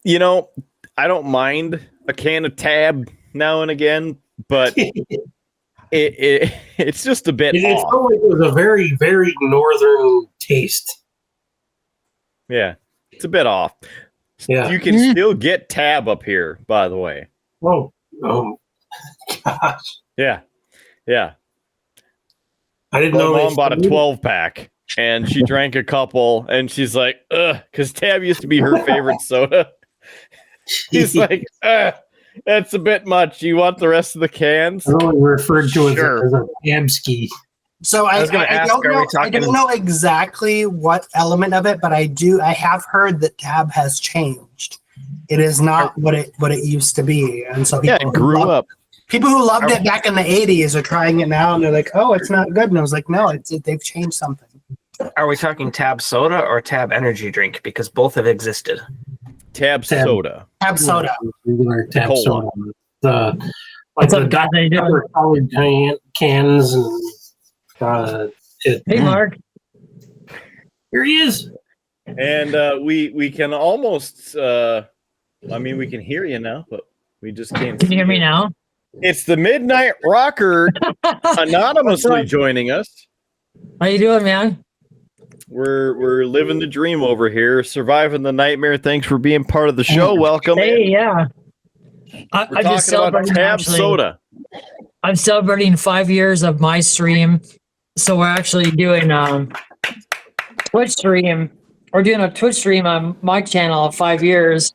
You know, I don't mind a can of Tab now and again, but it's just a bit It off. felt like it was a very, very northern taste. Yeah, it's a bit off. Yeah. You can still get Tab up here, by the way. Oh, gosh. Yeah. I didn't My know mom bought a 12-pack, and she drank a couple, and she's like, ugh, because Tab used to be her favorite soda. He's like, ugh, that's a bit much. You want the rest of the cans? I only referred to it Sure. as a Tabski. So I was gonna ask, don't are we know. I talking- don't know exactly what element of it, but I have heard that Tab has changed. It is not what it used to be, and so Yeah, it grew up. People who loved it back in the '80s are trying it now, and they're like, "Oh, it's not good." And I was like, "No, they've changed something." Are we talking Tab soda or Tab energy drink? Because both have existed. Tab soda. Tab soda. Regular Tab Cola. soda. Like What's the up, guys? How you doing? Dr. Colored cans and Hey, Mark. here he is. And we can almost, we can hear you now, but we just can't. Can you hear see me you. now? It's the Midnight Rocker anonymously What's up? joining us. How you doing, man? We're living the dream over here, surviving the nightmare. Thanks for being part of the show. Welcome. Hey, yeah. We're I'm just talking about celebrating. Tab Actually, soda. I'm celebrating 5 years of my stream. So we're actually doing Twitch stream. We're doing a Twitch stream on my channel of 5 years.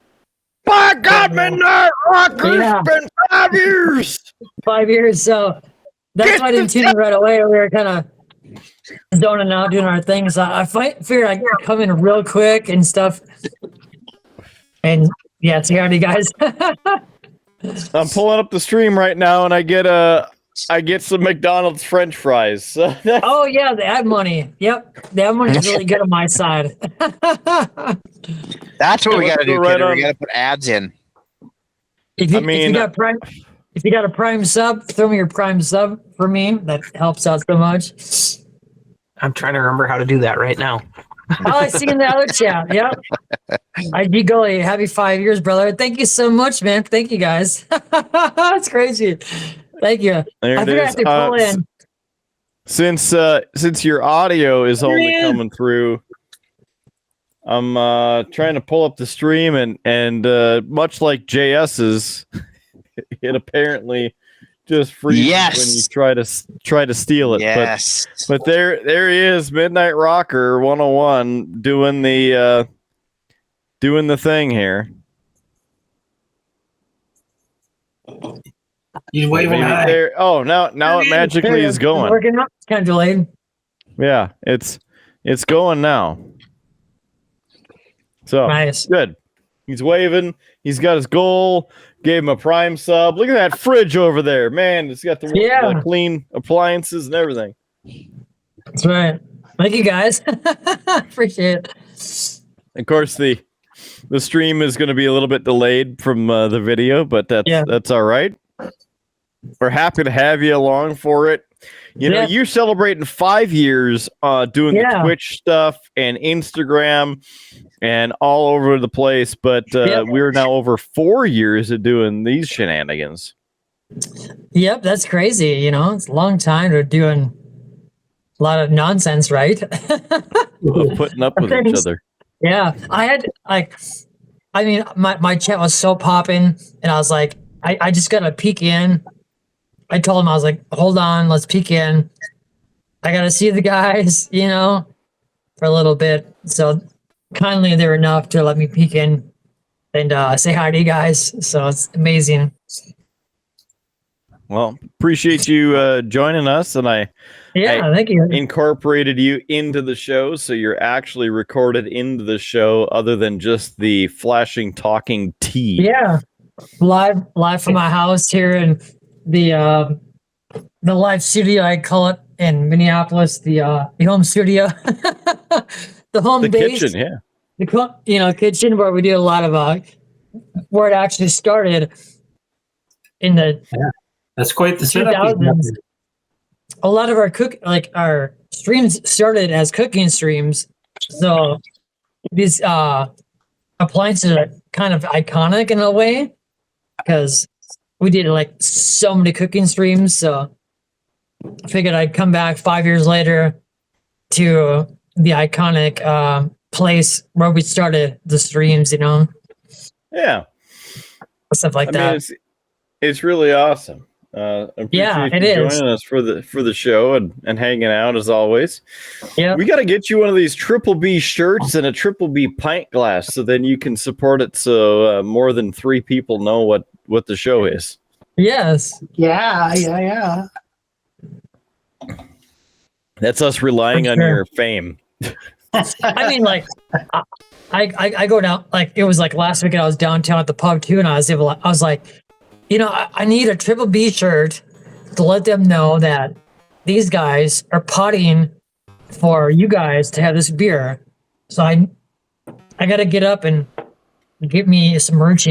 By God, Midnight Rocker's Yeah. been 5 years. 5 years. So that's why I didn't tune in right away. We were kind of zoning out, doing our things. I figured I'd come in real quick and stuff. And yeah, say hi to you guys. I'm pulling up the stream right now, and I get some McDonald's French fries. So that's- Oh yeah, the ad money. Yep, the ad money is really good on my side. That's what we Let's got to go do, right kidder. on. We got to put ads in. If you, I mean, if you got a prime sub, throw me your prime sub for me. That helps out so much. I'm trying to remember how to do that right now. Oh, I see in the other chat. Yep. ID Gully, happy 5 years, brother. Thank you so much, man. Thank you guys. That's crazy. Thank you. there I it figured I is. have to pull in. Since your audio is only Man. coming through, I'm trying to pull up the stream, and much like JS's, it apparently just freezes Yes. when you try to steal it. Yes. But there he is, Midnight Rocker 101, doing the thing here. He's waving Maybe high. there. Oh, now it magically is going. Working out. It's kind of delayed. Yeah, it's going now. So Nice. good. He's waving. He's got his goal. Gave him a prime sub. Look at that fridge over there, man. It's got the Yeah. clean appliances and everything. That's right. Thank you guys. Appreciate it. Of course, the stream is going to be a little bit delayed from the video, but that's all right. We're happy to have you along for it. You know, Yeah. you're celebrating 5 years doing the Twitch stuff and Instagram and all over the place, but we're now over 4 years of doing these shenanigans. Yep, that's crazy. You know, it's a long time to doing a lot of nonsense, right? Of putting up with each Thanks. other. Yeah, I had my chat was so popping, and I was like, I just gotta peek in. I told him, I was like, hold on, let's peek in. I gotta see the guys, you know, for a little bit. So kindly, they were enough to let me peek in and say hi to you guys. So it's amazing. Well, appreciate you joining us, and I Thank you. incorporated you into the show, so you're actually recorded into the show, other than just the flashing talking T. Yeah, live from my house here in the live studio, I call it, in Minneapolis, the home studio, the home The base, kitchen, yeah. the kitchen where we do a lot of where it actually started in the That's quite the setup. 2000s. A lot of our streams started as cooking streams, so these appliances are kind of iconic in a way because we did like so many cooking streams. So I figured I'd come back 5 years later to the iconic place where we started the streams, Yeah. stuff like I that. mean, it's really awesome. Appreciate Yeah, it you is. joining us for the show and hanging out as always. Yeah. We got to get you one of these Triple B shirts and a Triple B pint glass, so then you can support it. So more than 3 people know what the show is. Yes. Yeah. That's us relying For on sure. your fame. I mean, like, I go down, like, it was like last weekend I was downtown at the pub too, and I was like, I need a Triple B shirt to let them know that these guys are potting for you guys to have this beer. So I got to get up and get me some merch,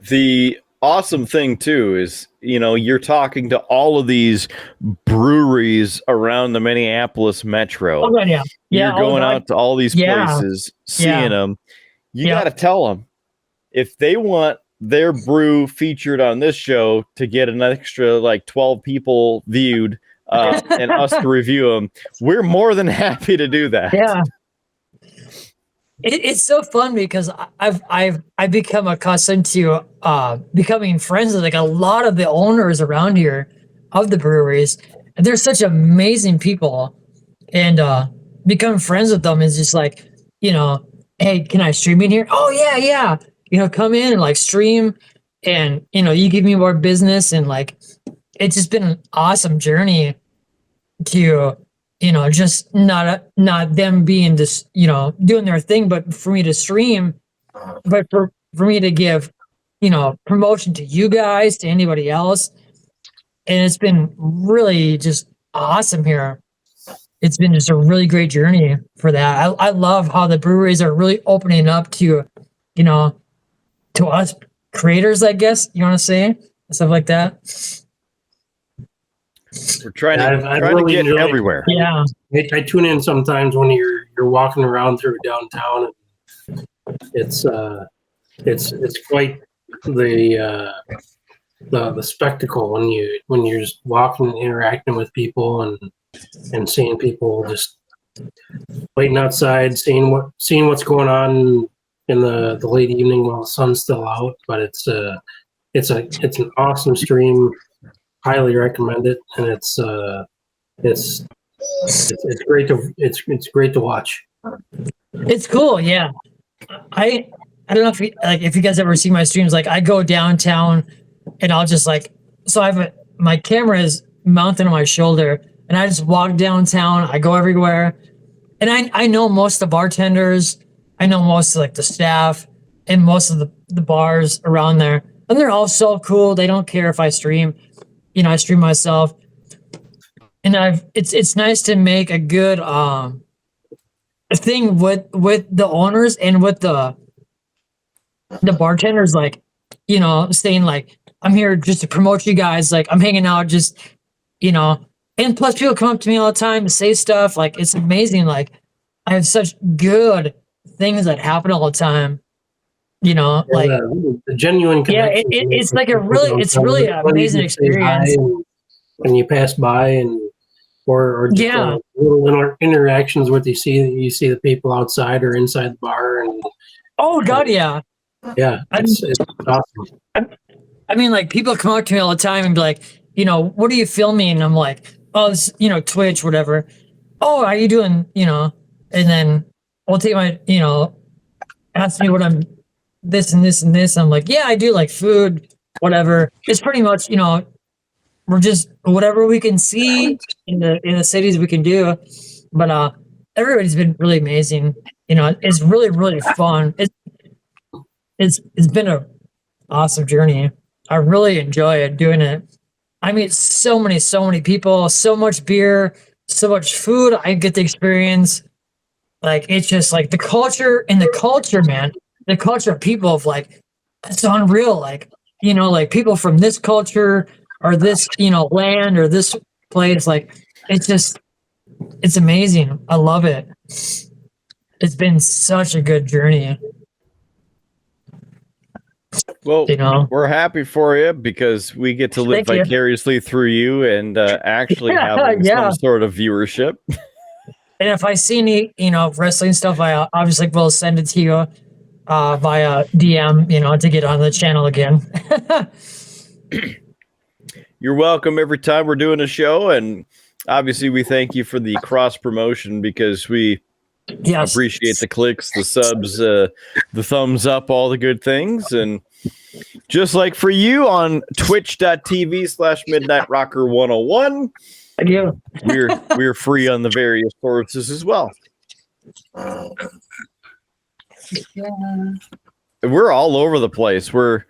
The awesome thing too is, you're talking to all of these breweries around the Minneapolis metro. Oh, God, yeah. You're going God. out to all these Yeah. places, seeing them. You Yeah. got to tell them if they want their brew featured on this show to get an extra 12 people viewed and us to review them. We're more than happy to do that. Yeah. It's so fun because I've become accustomed to becoming friends with a lot of the owners around here of the breweries. And they're such amazing people, and becoming friends with them is just hey, can I stream in here? Oh yeah. Come in and stream, and you give me more business, and it's just been an awesome journey to just not them being this, doing their thing, but for me to stream, but for me to give, promotion to you guys, to anybody else. And it's been really just awesome here. It's been just a really great journey for that. I love how the breweries are really opening up to, to us creators, I guess you want to say, stuff like that. We're trying I've to really get enjoyed- everywhere. Yeah. I tune in sometimes when you're walking around through downtown. And it's quite the spectacle when you're just walking and interacting with people and seeing people just waiting outside, seeing what's going on in the late evening while the sun's still out. But it's an awesome stream. Highly recommend it, and it's great to watch. It's cool, yeah. I don't know if you guys ever see my streams. I go downtown, and I'll just so I have my camera is mounted on my shoulder, and I just walk downtown. I go everywhere, and I know most of the bartenders. I know most of the staff and most of the bars around there, and they're all so cool. They don't care if I stream. I stream myself, and it's nice to make a good thing with the owners and with the bartenders, saying I'm here just to promote you guys, I'm hanging out, just and plus people come up to me all the time to say stuff. It's amazing. I have such good things that happen all the time. The genuine connection. It's really an amazing experience. When you pass by or just little interactions with you see the people outside or inside the bar, and oh god, yeah, it's awesome. I mean, people come up to me all the time and be like, what are you filming? And I'm like, oh, this, Twitch, whatever. Oh, how you doing? And then I'll take my, ask me what I'm this and this and this. I'm like, yeah, I do food, whatever. It's pretty much, we're just whatever we can see in the cities we can do. But everybody's been really amazing. It's really, really fun. It's been a awesome journey. I really enjoy doing it. I meet so many people, so much beer, so much food I get to experience. It's just the culture, man. The culture of people of it's unreal. People from this culture or this, land or this place. It's amazing. I love it. It's been such a good journey. Well, You know. we're happy for you because we get to live Thank you. vicariously through you and actually having Yeah. some sort of viewership. And if I see any, wrestling stuff, I obviously will send it to you via DM, to get on the channel again. You're welcome every time we're doing a show, and obviously we thank you for the cross promotion because we appreciate the clicks, the subs, the thumbs up, all the good things. And just like for you on twitch.tv/MidnightRocker101, Thank you. we're free on the various sources as well. We're all over the place. We're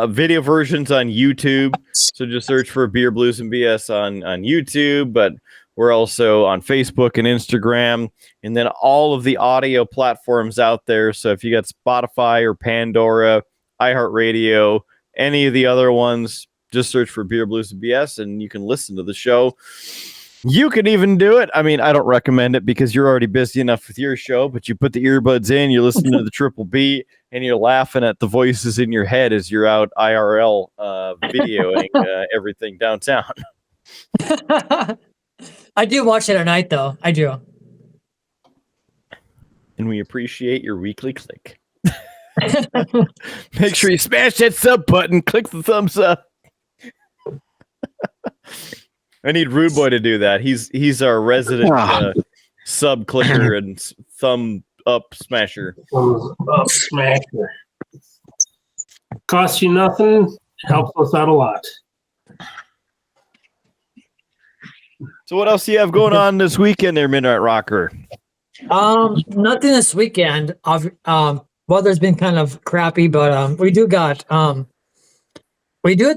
video versions on YouTube, so just search for Beer Blues and BS on YouTube, but we're also on Facebook and Instagram, and then all of the audio platforms out there. So if you got Spotify or Pandora, iHeartRadio, any of the other ones, just search for Beer Blues and BS and you can listen to the show. You can even do it. I mean, I don't recommend it because you're already busy enough with your show, but you put the earbuds in, you listen to the Triple B, and you're laughing at the voices in your head as you're out IRL videoing everything downtown. I do watch it at night, though. I do. And we appreciate your weekly click. Make sure you smash that sub button, click the thumbs up. I need Rudeboy to do that. He's our resident sub clicker and thumb up smasher. Thumbs up smasher. Costs you nothing, helps us out a lot. So what else do you have going on this weekend there, Midnight Rocker? Nothing this weekend. Weather's been kind of crappy, but we do have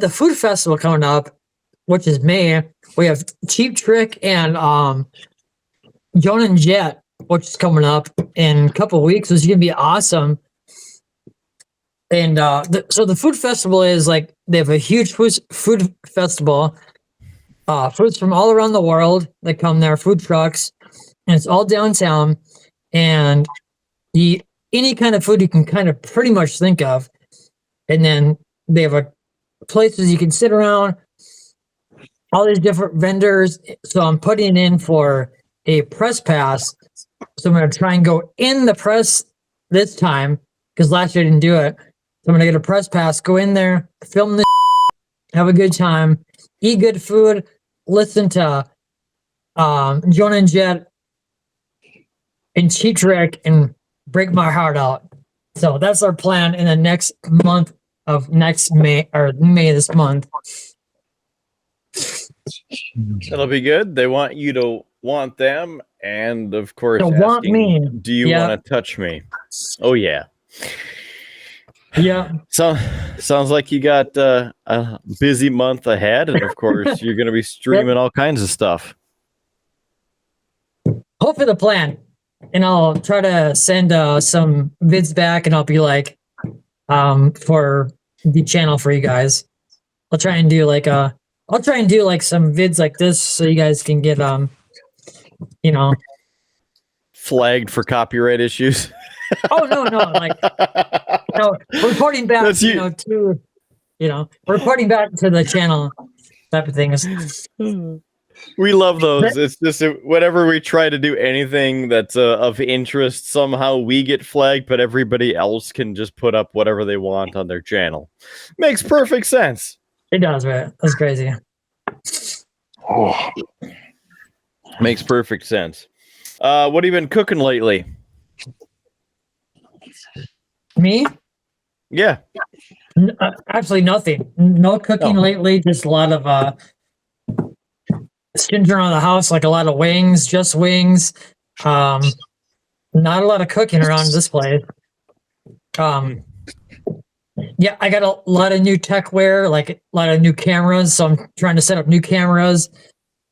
the food festival coming up, which is May. We have Cheap Trick and Joan and Jet, which is coming up in a couple of weeks. It's gonna be awesome. And so the food festival is like they have a huge food festival. Foods from all around the world that come there, food trucks, and it's all downtown. And any kind of food you can kind of pretty much think of. And then they have places you can sit around, all these different vendors. So I'm putting in for a press pass. So I'm going to try and go in the press this time because last year I didn't do it. So I'm going to get a press pass, go in there, film have a good time, eat good food, listen to Joan and Jet and Cheap Trick and break my heart out. So that's our plan in the next month of next May or May this month. That'll be good. They want you to want them, and of course, They'll want me. Do you want to touch me? Oh yeah, yeah. So sounds like you got a busy month ahead, and of course, you're going to be streaming all kinds of stuff. Hopefully, the plan, and I'll try to send some vids back, and I'll be like, for the channel for you guys. I'll try and do like some vids like this so you guys can get flagged for copyright issues. Oh no, reporting back reporting back to the channel type of things. We love those. It's just whenever we try to do anything that's of interest, somehow we get flagged, but everybody else can just put up whatever they want on their channel. Makes perfect sense. It does, right? That's crazy. Oh. Makes perfect sense. What have you been cooking lately? Me? Yeah. Absolutely nothing. No cooking lately. Just a lot of skins around the house, like a lot of wings, just wings. Not a lot of cooking around this place. Yeah, I got a lot of new techware, like a lot of new cameras. So I'm trying to set up new cameras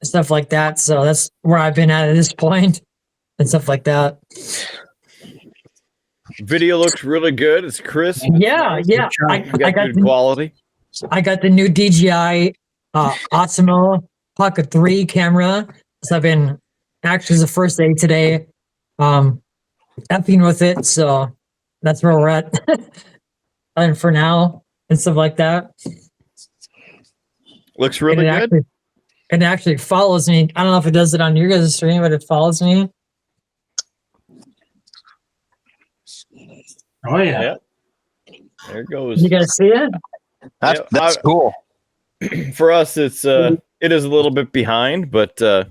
and stuff like that. So that's where I've been at this point and stuff like that. Video looks really good. It's crisp. Yeah. I got good quality. I got the new DJI Osmo Pocket 3 camera. So I've been actually the first day today effing with it. So that's where we're at. and for now and stuff like that. Looks really And good. It actually follows me. I don't know if it does it on your guys' stream, but it follows me. Oh yeah. Yeah. There it goes. You guys see it? That's cool. For us, it is a little bit behind, but I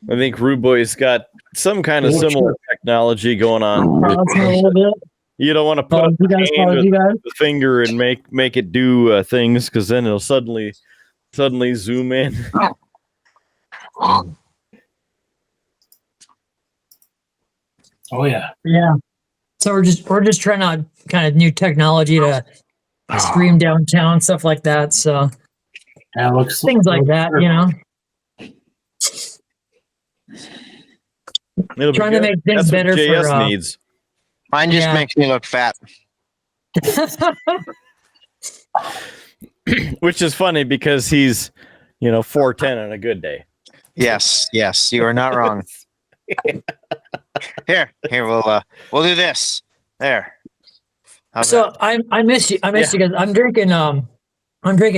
think Rudeboy's got some kind of similar technology going on. Follows me a little bit. You don't want to put Follows up you the guys, hand follows with you guys. the finger and make it do things, because then it'll suddenly zoom in. Oh yeah. Yeah. So we're just trying out kind of new technology to stream downtown, stuff like that. So Yeah, it looks things like that, you know. It'll be Trying to good. make things That's better what JS for, needs. Mine just Yeah. makes me look fat. Which is funny because he's 4'10" on a good day. Yes, you are not wrong. Here, we'll do this. There. How's So that? I miss you. I miss you guys. I'm drinking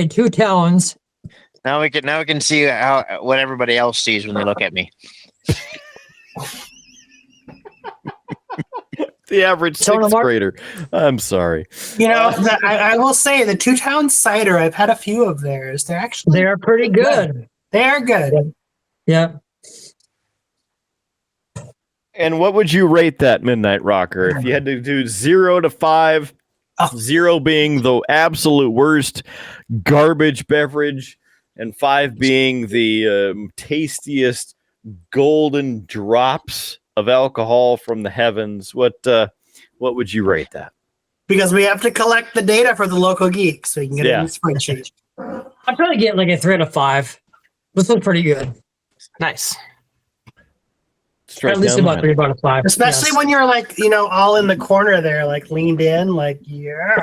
2 Towns. Now we can see what everybody else sees when they look at me. The average Tone sixth Mark- grader. I'm sorry. I will say the 2 Town cider. I've had a few of theirs. They are pretty good. They are good. Yeah. And what would you rate that, Midnight Rocker, if you had to do 0 to 5, 0 being the absolute worst garbage beverage, and 5 being the tastiest golden drops of alcohol from the heavens? What would you rate that? Because we have to collect the data for the local geek, so you can get it in the spreadsheet. I'd probably get like a 3 out of 5. This one's pretty good. Nice. Straight At least down the about middle. 3 out of 5. Especially when you're like, all in the corner there, like leaned in, like, yeah.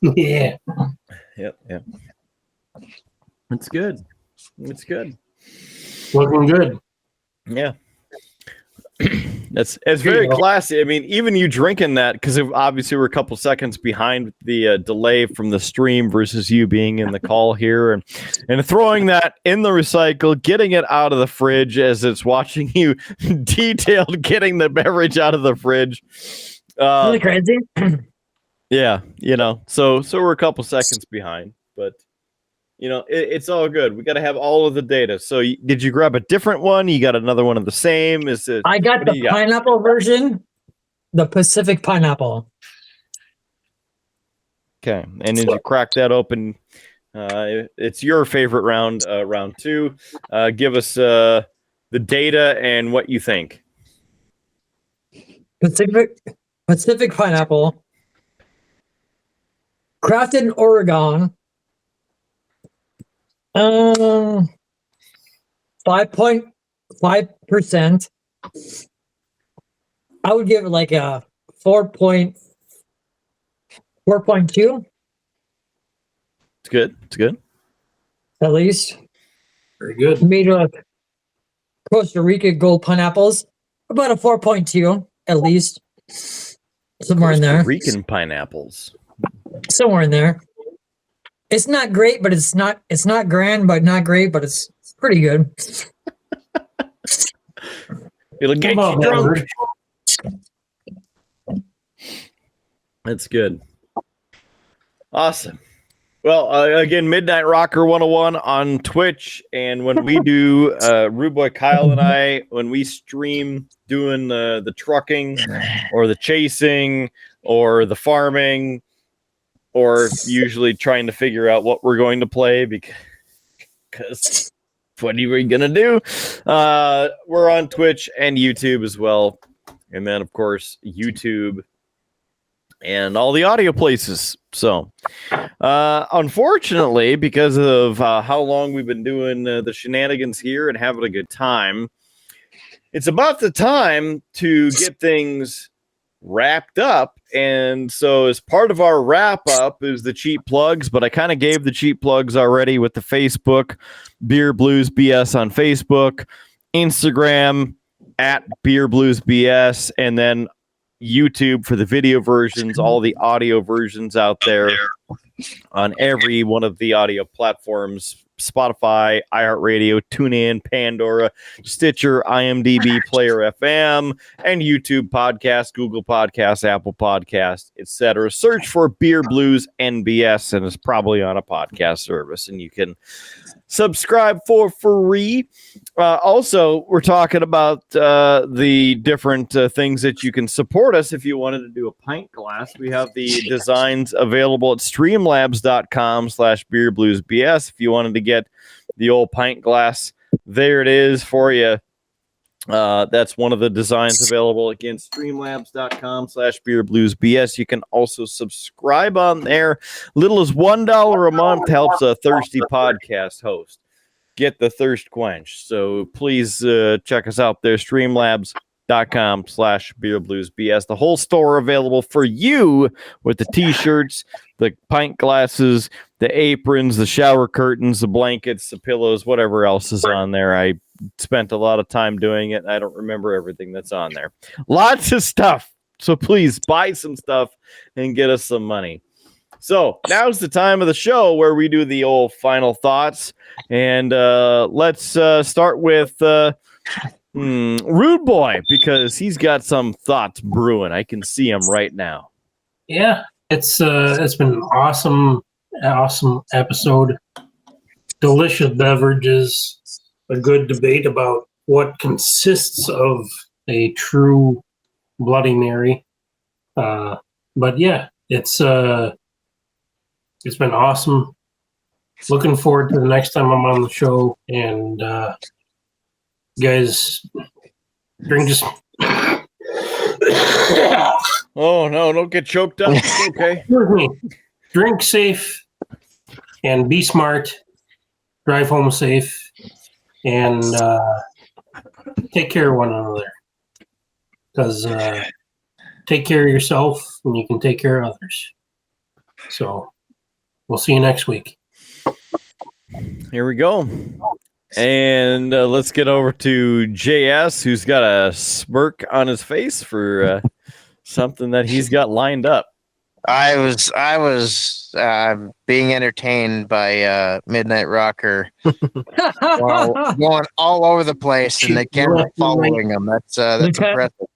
Yeah. Yeah. Yep. It's good. It's good. Looking good. Yeah. It's very classy. I mean, even you drinking that, because obviously we're a couple seconds behind the delay from the stream versus you being in the call here, and throwing that in the recycle, getting it out of the fridge as it's watching you detailed getting the beverage out of the fridge. Really crazy. Yeah, so we're a couple seconds behind, but it's all good. We got to have all of the data. So did you grab a different one? You got another one of the same? Is it? I got the pineapple version, the Pacific pineapple. Okay, and as you crack that open, it's your favorite round, round 2. Give us the data and what you think. Pacific pineapple, crafted in Oregon. 5.5%. I would give it like a 4.2. It's good. It's good. At least. Very good. Made with Costa Rica gold pineapples. About a 4.2 at least. Somewhere in there. Costa Rican pineapples. Somewhere in there. It's not great, but it's not grand, but not great, but it's pretty good. It'll get you drunk. That's good. Awesome. Well, again, Midnight Rocker 101 on Twitch, and when we do Rudeboy Kyle and I, when we stream doing the trucking or the chasing or the farming, or usually trying to figure out what we're going to play, because what are we going to do? We're on Twitch and YouTube as well. And then, of course, YouTube and all the audio places. So, unfortunately, because of how long we've been doing the shenanigans here and having a good time, it's about the time to get things wrapped up. And so as part of our wrap up is the cheap plugs, but I kind of gave the cheap plugs already with the Facebook, Beer Blues BS on Facebook, Instagram at Beer Blues BS, and then YouTube for the video versions, all the audio versions out there on every one of the audio platforms: Spotify, iHeartRadio, TuneIn, Pandora, Stitcher, IMDb, Player FM, and YouTube Podcast, Google Podcasts, Apple Podcasts, etc. Search for Beer Blues NBS, and it's probably on a podcast service, and you can subscribe for free. Also, we're talking about the different things that you can support us if you wanted to do a pint glass. We have the designs available at streamlabs.com/beerbluesbs. If you wanted to get the old pint glass, there it is for you. That's one of the designs available. Again, streamlabs.com/beerbluesbs. You can also subscribe on there. Little as $1 a month helps a thirsty podcast host get the thirst quenched. So please check us out there. Streamlabs.com/beerbluesbs. The whole store available for you with the t-shirts, the pint glasses, the aprons, the shower curtains, the blankets, the pillows, whatever else is on there. I spent a lot of time doing it. I don't remember everything that's on there. Lots of stuff. So please buy some stuff and get us some money. So now's the time of the show where we do the old final thoughts. And let's start with Rude Boy, because he's got some thoughts brewing. I can see him right now. Yeah, it's been an awesome episode. Delicious beverages, a good debate about what consists of a true Bloody Mary. But yeah, it's been awesome. Looking forward to the next time I'm on the show. And guys, drink just. Oh no! Don't get choked up. Okay. Drink safe and be smart. Drive home safe and take care of one another. Because take care of yourself and you can take care of others. So we'll see you next week. Here we go. And let's get over to JS, who's got a smirk on his face for something that he's got lined up. I was being entertained by MidnightRocker going all over the place, and the camera following him. That's impressive.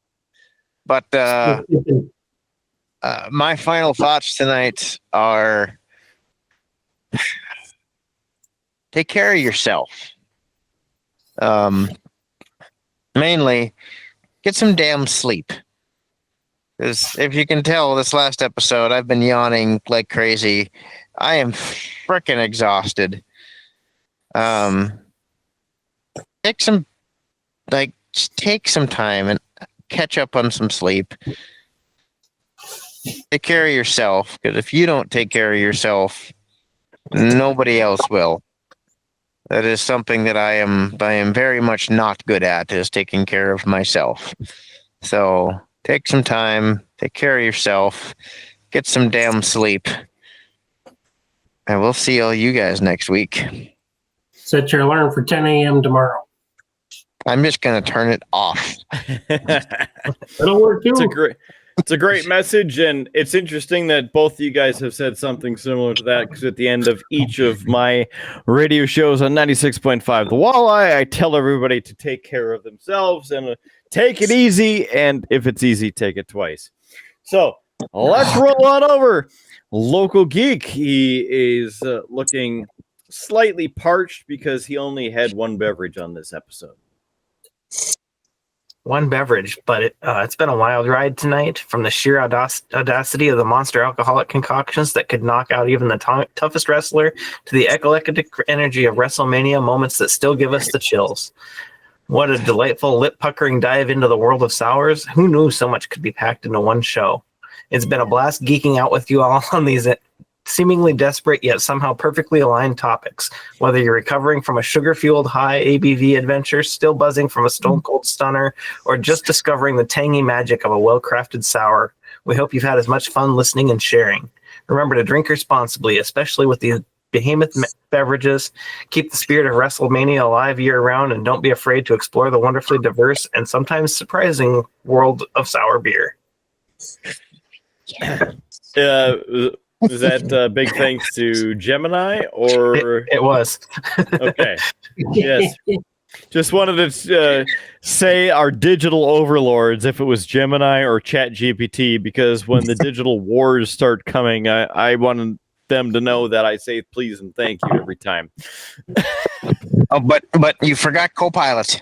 But my final thoughts tonight are: take care of yourself. Mainly, get some damn sleep. Because if you can tell, this last episode, I've been yawning like crazy. I am freaking exhausted. Take some time and catch up on some sleep. Take care of yourself, because if you don't take care of yourself, nobody else will. That is something that I am very much not good at, is taking care of myself. So take some time, take care of yourself, get some damn sleep, and we'll see all you guys next week. Set your alarm for 10 a.m. tomorrow. I'm just going to turn it off. It'll work too. It's a great message, and it's interesting that both of you guys have said something similar to that, because at the end of each of my radio shows on 96.5 The Walleye, I tell everybody to take care of themselves and take it easy, and if it's easy, take it twice. So let's roll on over. Local Geek, he is looking slightly parched because he only had one beverage on this episode. One beverage, but it's been a wild ride tonight, from the sheer audacity of the monster alcoholic concoctions that could knock out even the toughest wrestler, to the eclectic energy of Wrestlemania moments that still give us the chills. What a delightful, lip-puckering dive into the world of sours. Who knew so much could be packed into one show? It's been a blast geeking out with you all on these seemingly desperate yet somehow perfectly aligned topics. Whether you're recovering from a sugar-fueled high ABV adventure, still buzzing from a stone-cold stunner, or just discovering the tangy magic of a well-crafted sour, we hope you've had as much fun listening and sharing. Remember to drink responsibly, especially with these behemoth beverages. Keep the spirit of Wrestlemania alive year-round, and don't be afraid to explore the wonderfully diverse and sometimes surprising world of sour beer. Was that big thanks to Gemini or It was. okay? Yes. Just wanted to say our digital overlords if it was Gemini or ChatGPT, because when the digital wars start coming, I wanted them to know that I say please and thank you every time. Oh, but you forgot Copilot.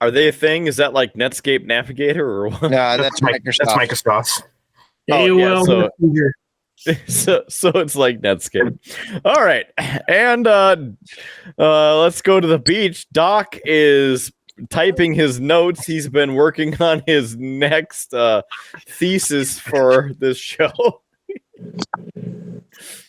Are they a thing? Is that like Netscape Navigator or what? That's Microsoft. That's Microsoft. Oh, yeah, AOL Messenger. So it's like Netscape. All right. And let's go to the beach. Doc is typing his notes. He's been working on his next thesis for this show.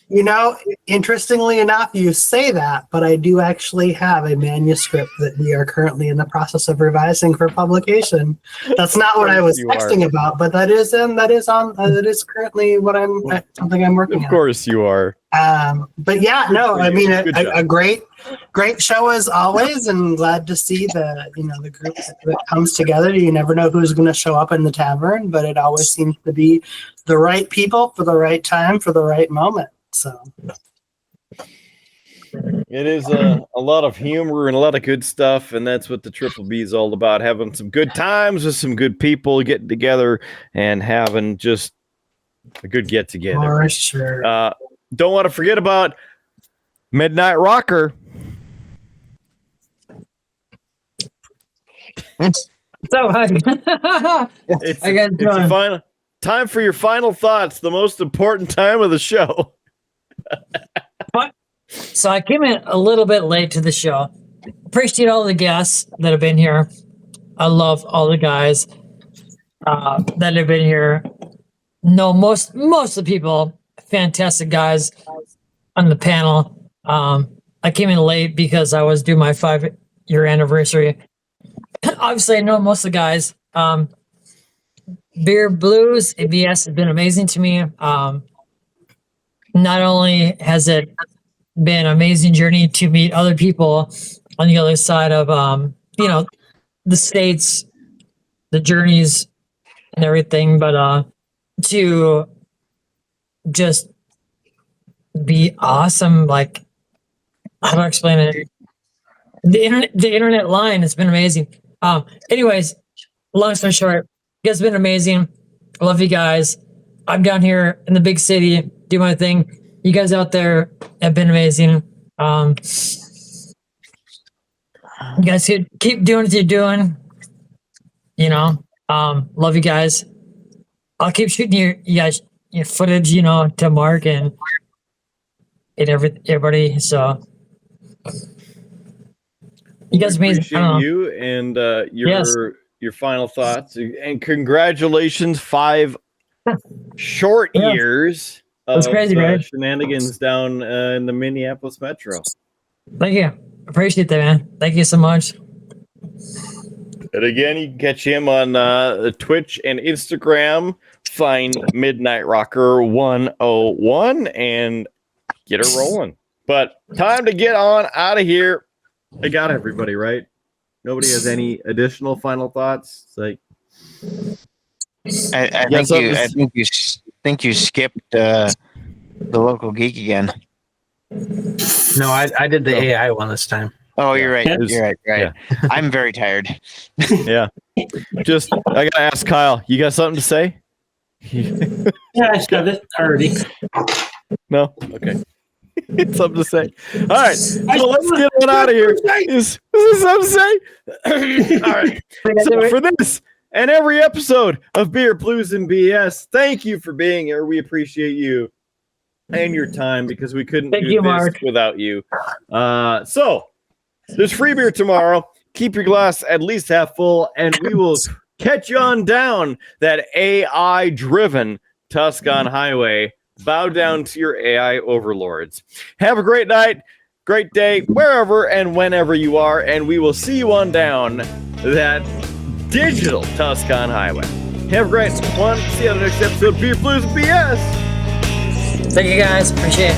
You know, interestingly enough, you say that, but I do actually have a manuscript that we are currently in the process of revising for publication. That's not what I was texting about, but that is currently what something I'm working on. Of course you are. But yeah, no, I mean a great show as always, and glad to see the group that comes together. You never know who's going to show up in the tavern, but it always seems to be the right people for the right time for the right moment. So it is a lot of humor and a lot of good stuff, and that's what the Triple B is all about, having some good times with some good people, getting together and having just a good get together. For sure. Don't want to forget about MidnightRocker. So It's your final time for your final thoughts, the most important time of the show. So I came in a little bit late to the show. Appreciate all the guests that have been here. I love all the guys that have been here. No, most of the people, fantastic guys on the panel. I came in late because I was doing my 5-year anniversary. Obviously, I know most of the guys. Beer Blues ABS has been amazing to me. Not only has it been an amazing journey to meet other people on the other side of the states, the journeys and everything, but to just be awesome. Like, how do I explain it? The internet line has been amazing. Anyways, long story short, you guys have been amazing. I love you guys. I'm down here in the big city, do my thing. You guys out there have been amazing. You guys should keep doing what you're doing. Love you guys. I'll keep shooting your footage, to Mark and everybody. So you guys amazing. Appreciate you and your final thoughts, and congratulations, 5 short years. That's crazy, right? Shenanigans down in the Minneapolis metro. Thank you. Appreciate that, man. Thank you so much. And again, you can catch him on Twitch and Instagram. Find MidnightRocker 101 and get her rolling. But time to get on out of here. I got everybody, right? Nobody has any additional final thoughts? It's like, I think you skipped the local geek again. No, I did the AI one this time. Oh, you're right. You're right. Yeah. I'm very tired. yeah. Just, I gotta ask Kyle. You got something to say? Yeah, I got it already. No. Okay. Something to say. All right. So let's get on out of here. Is this something to say? All right. So for this and every episode of Beer, Blues, and BS, thank you for being here. We appreciate you and your time, because we couldn't do this Mark. without you. So there's free beer tomorrow. Keep your glass at least half full, and we will catch you on down that AI-driven Tuscan Highway. Bow down to your AI overlords. Have a great night, great day, wherever and whenever you are, and we will see you on down that digital Tuscan Highway. Have a great one. See you on the next episode of Beer, Blues, and BS. Thank you guys. Appreciate it.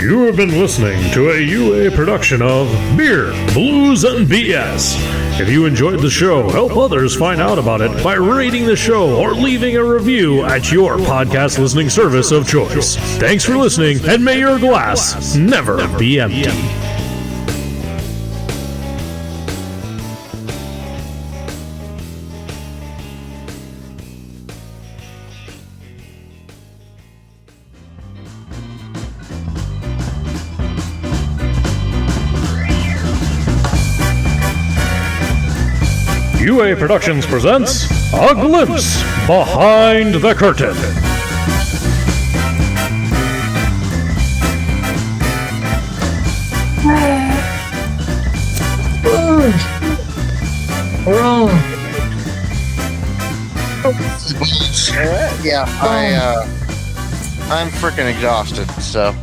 You have been listening to a UA production of Beer, Blues, and BS. If you enjoyed the show, help others find out about it by rating the show or leaving a review at your podcast listening service of choice. Thanks for listening, and may your glass never be empty. UA Productions presents A Glimpse Behind the Curtain. Yeah, I'm freaking exhausted, so.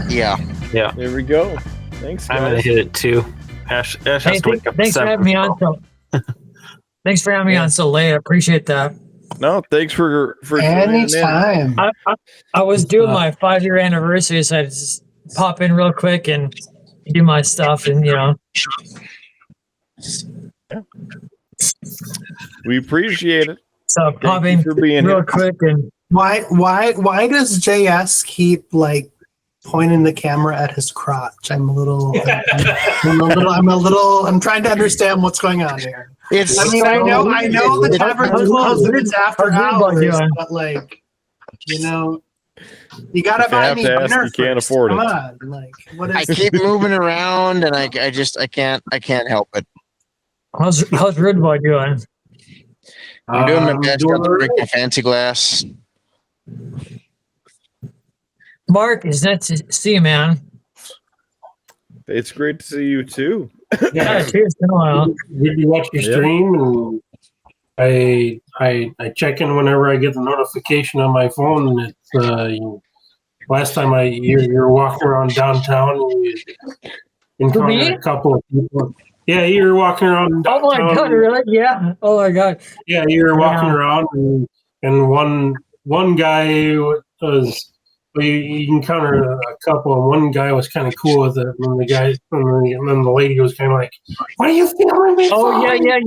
Yeah. There we go. Thanks, guys. I'm gonna hit it too. Ash has to wake up. Thanks for having me on. Thanks for having me on so late. I appreciate that. No, thanks for Anytime. I was doing my 5-year anniversary, so I just pop in real quick and do my stuff, and We appreciate it. So Thank pop you in for being real here. quick and Why does JS keep like pointing the camera at his crotch? I'm trying to understand what's going on here. I know the tavern's closed and it's after hours, but like, you gotta buy me to ask, dinner you can't first. afford Come it. on, like, what is? I keep moving around, and I can't help it. how's Rudeboy doing? I'm doing my best not to break my fancy glass. Mark, it's nice to see you, man. It's great to see you too. Yeah, cheers. It's been a while. Did you watch your stream? And I check in whenever I get the notification on my phone. And it's last time you're walking around downtown and you encountered a couple of people. Yeah, you were walking around downtown. Oh my god, really? Yeah. Oh my god. Yeah, you were walking around and one guy was. You encountered a couple, and one guy was kind of cool with it, and then the lady was kind of like, "What are you filming me Oh for?" yeah.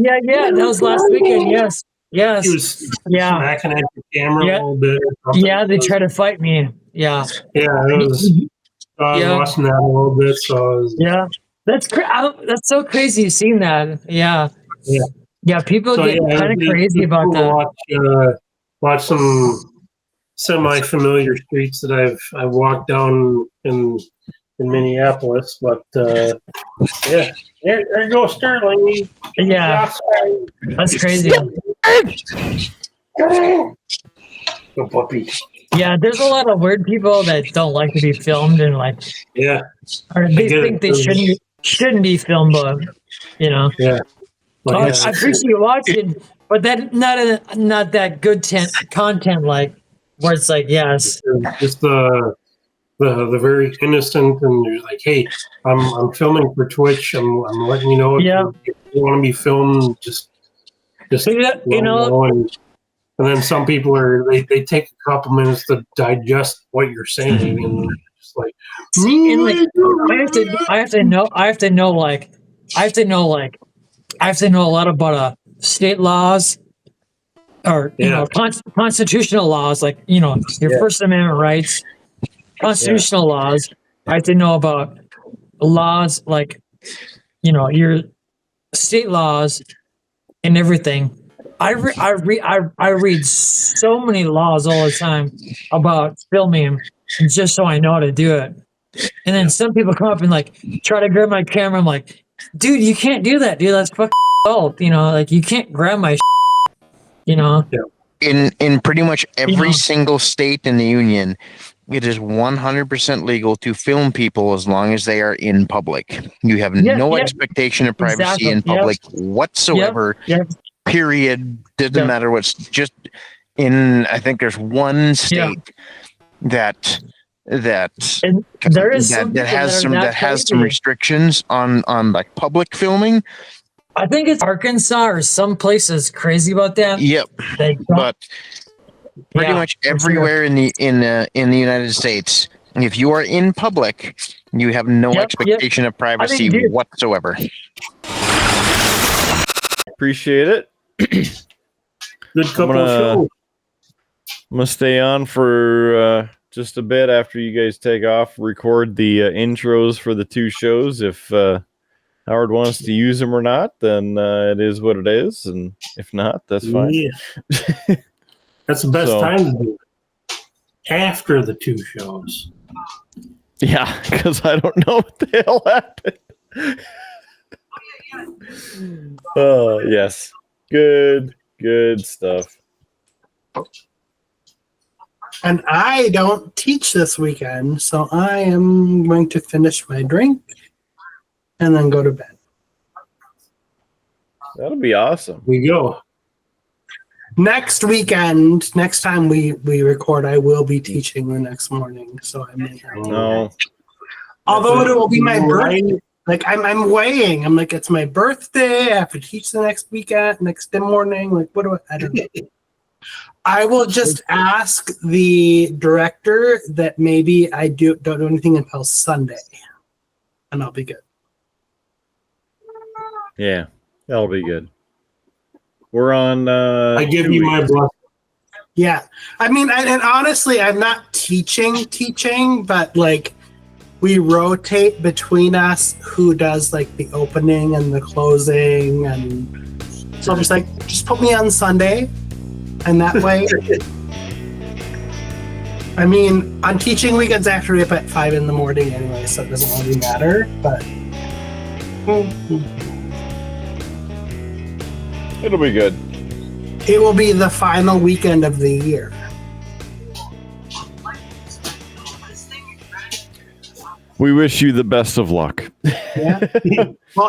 That was last weekend. Yes. He was smacking at the camera a little bit. Yeah, they tried to fight me. Yeah. Yeah, it was. I was watching that a little bit, so that's that's so crazy seeing that. Yeah. People get kind of crazy about that. Watch some semi-familiar streets that I've walked down in Minneapolis, but there you go, Sterling. Yeah, that's crazy. Go puppy. Yeah, there's a lot of weird people that don't like to be filmed, and or they think they shouldn't be filmed, but Yeah. I appreciate watching, but that not that good content like. Where it's like, yes, just the very innocent, and you're like, hey, I'm filming for Twitch. I'm letting you know if you want to be filmed. Just and then some people they take a couple minutes to digest what you're saying, and just like, I have to know a lot about state laws. Or constitutional laws, like your First Amendment rights, constitutional laws. I have to know about laws like your state laws and everything. I read so many laws all the time about filming, just so I know how to do it. And then some people come up and like try to grab my camera. I'm like, dude, you can't do that, dude. That's fucking assault. Like you can't grab my. In pretty much every single state in the union, it is 100% legal to film people as long as they are in public. You have no expectation of privacy in public whatsoever. Period. Doesn't matter what's just in. I think there's one state that has some restrictions on like public filming. I think it's Arkansas or some places crazy about that. Yep, but pretty much everywhere in the United States, If you are in public, you have no expectation of privacy whatsoever. Appreciate it. Good couple of shows. I'm gonna stay on for just a bit after you guys take off. Record the intros for the 2 shows. If Howard wants to use them or not, then it is what it is, and if not, that's fine. Yeah. That's the best time to do it. After the 2 shows. Yeah, because I don't know what the hell happened. Oh, yes. Good stuff. And I don't teach this weekend, so I am going to finish my drink and then go to bed. That'll be awesome. We go. Next weekend, next time we record, I will be teaching the next morning, so I may have to. No. Although it will be my birthday. Like I'm weighing. I'm like, it's my birthday. I have to teach the next weekend, next morning. Like, what do I don't know. I will just ask the director that maybe I don't do anything until Sunday, and I'll be good. Yeah, that'll be good. We're on. I give you my blessing. Yeah, I mean, and honestly, I'm not teaching, but like we rotate between us who does like the opening and the closing, and so I'm just like, just put me on Sunday, and that way. I mean, on teaching weekends, I have to be up at 5 a.m. anyway, so it doesn't really matter. But It'll be good. it will be the final weekend of the year. We wish you the best of luck. Yeah.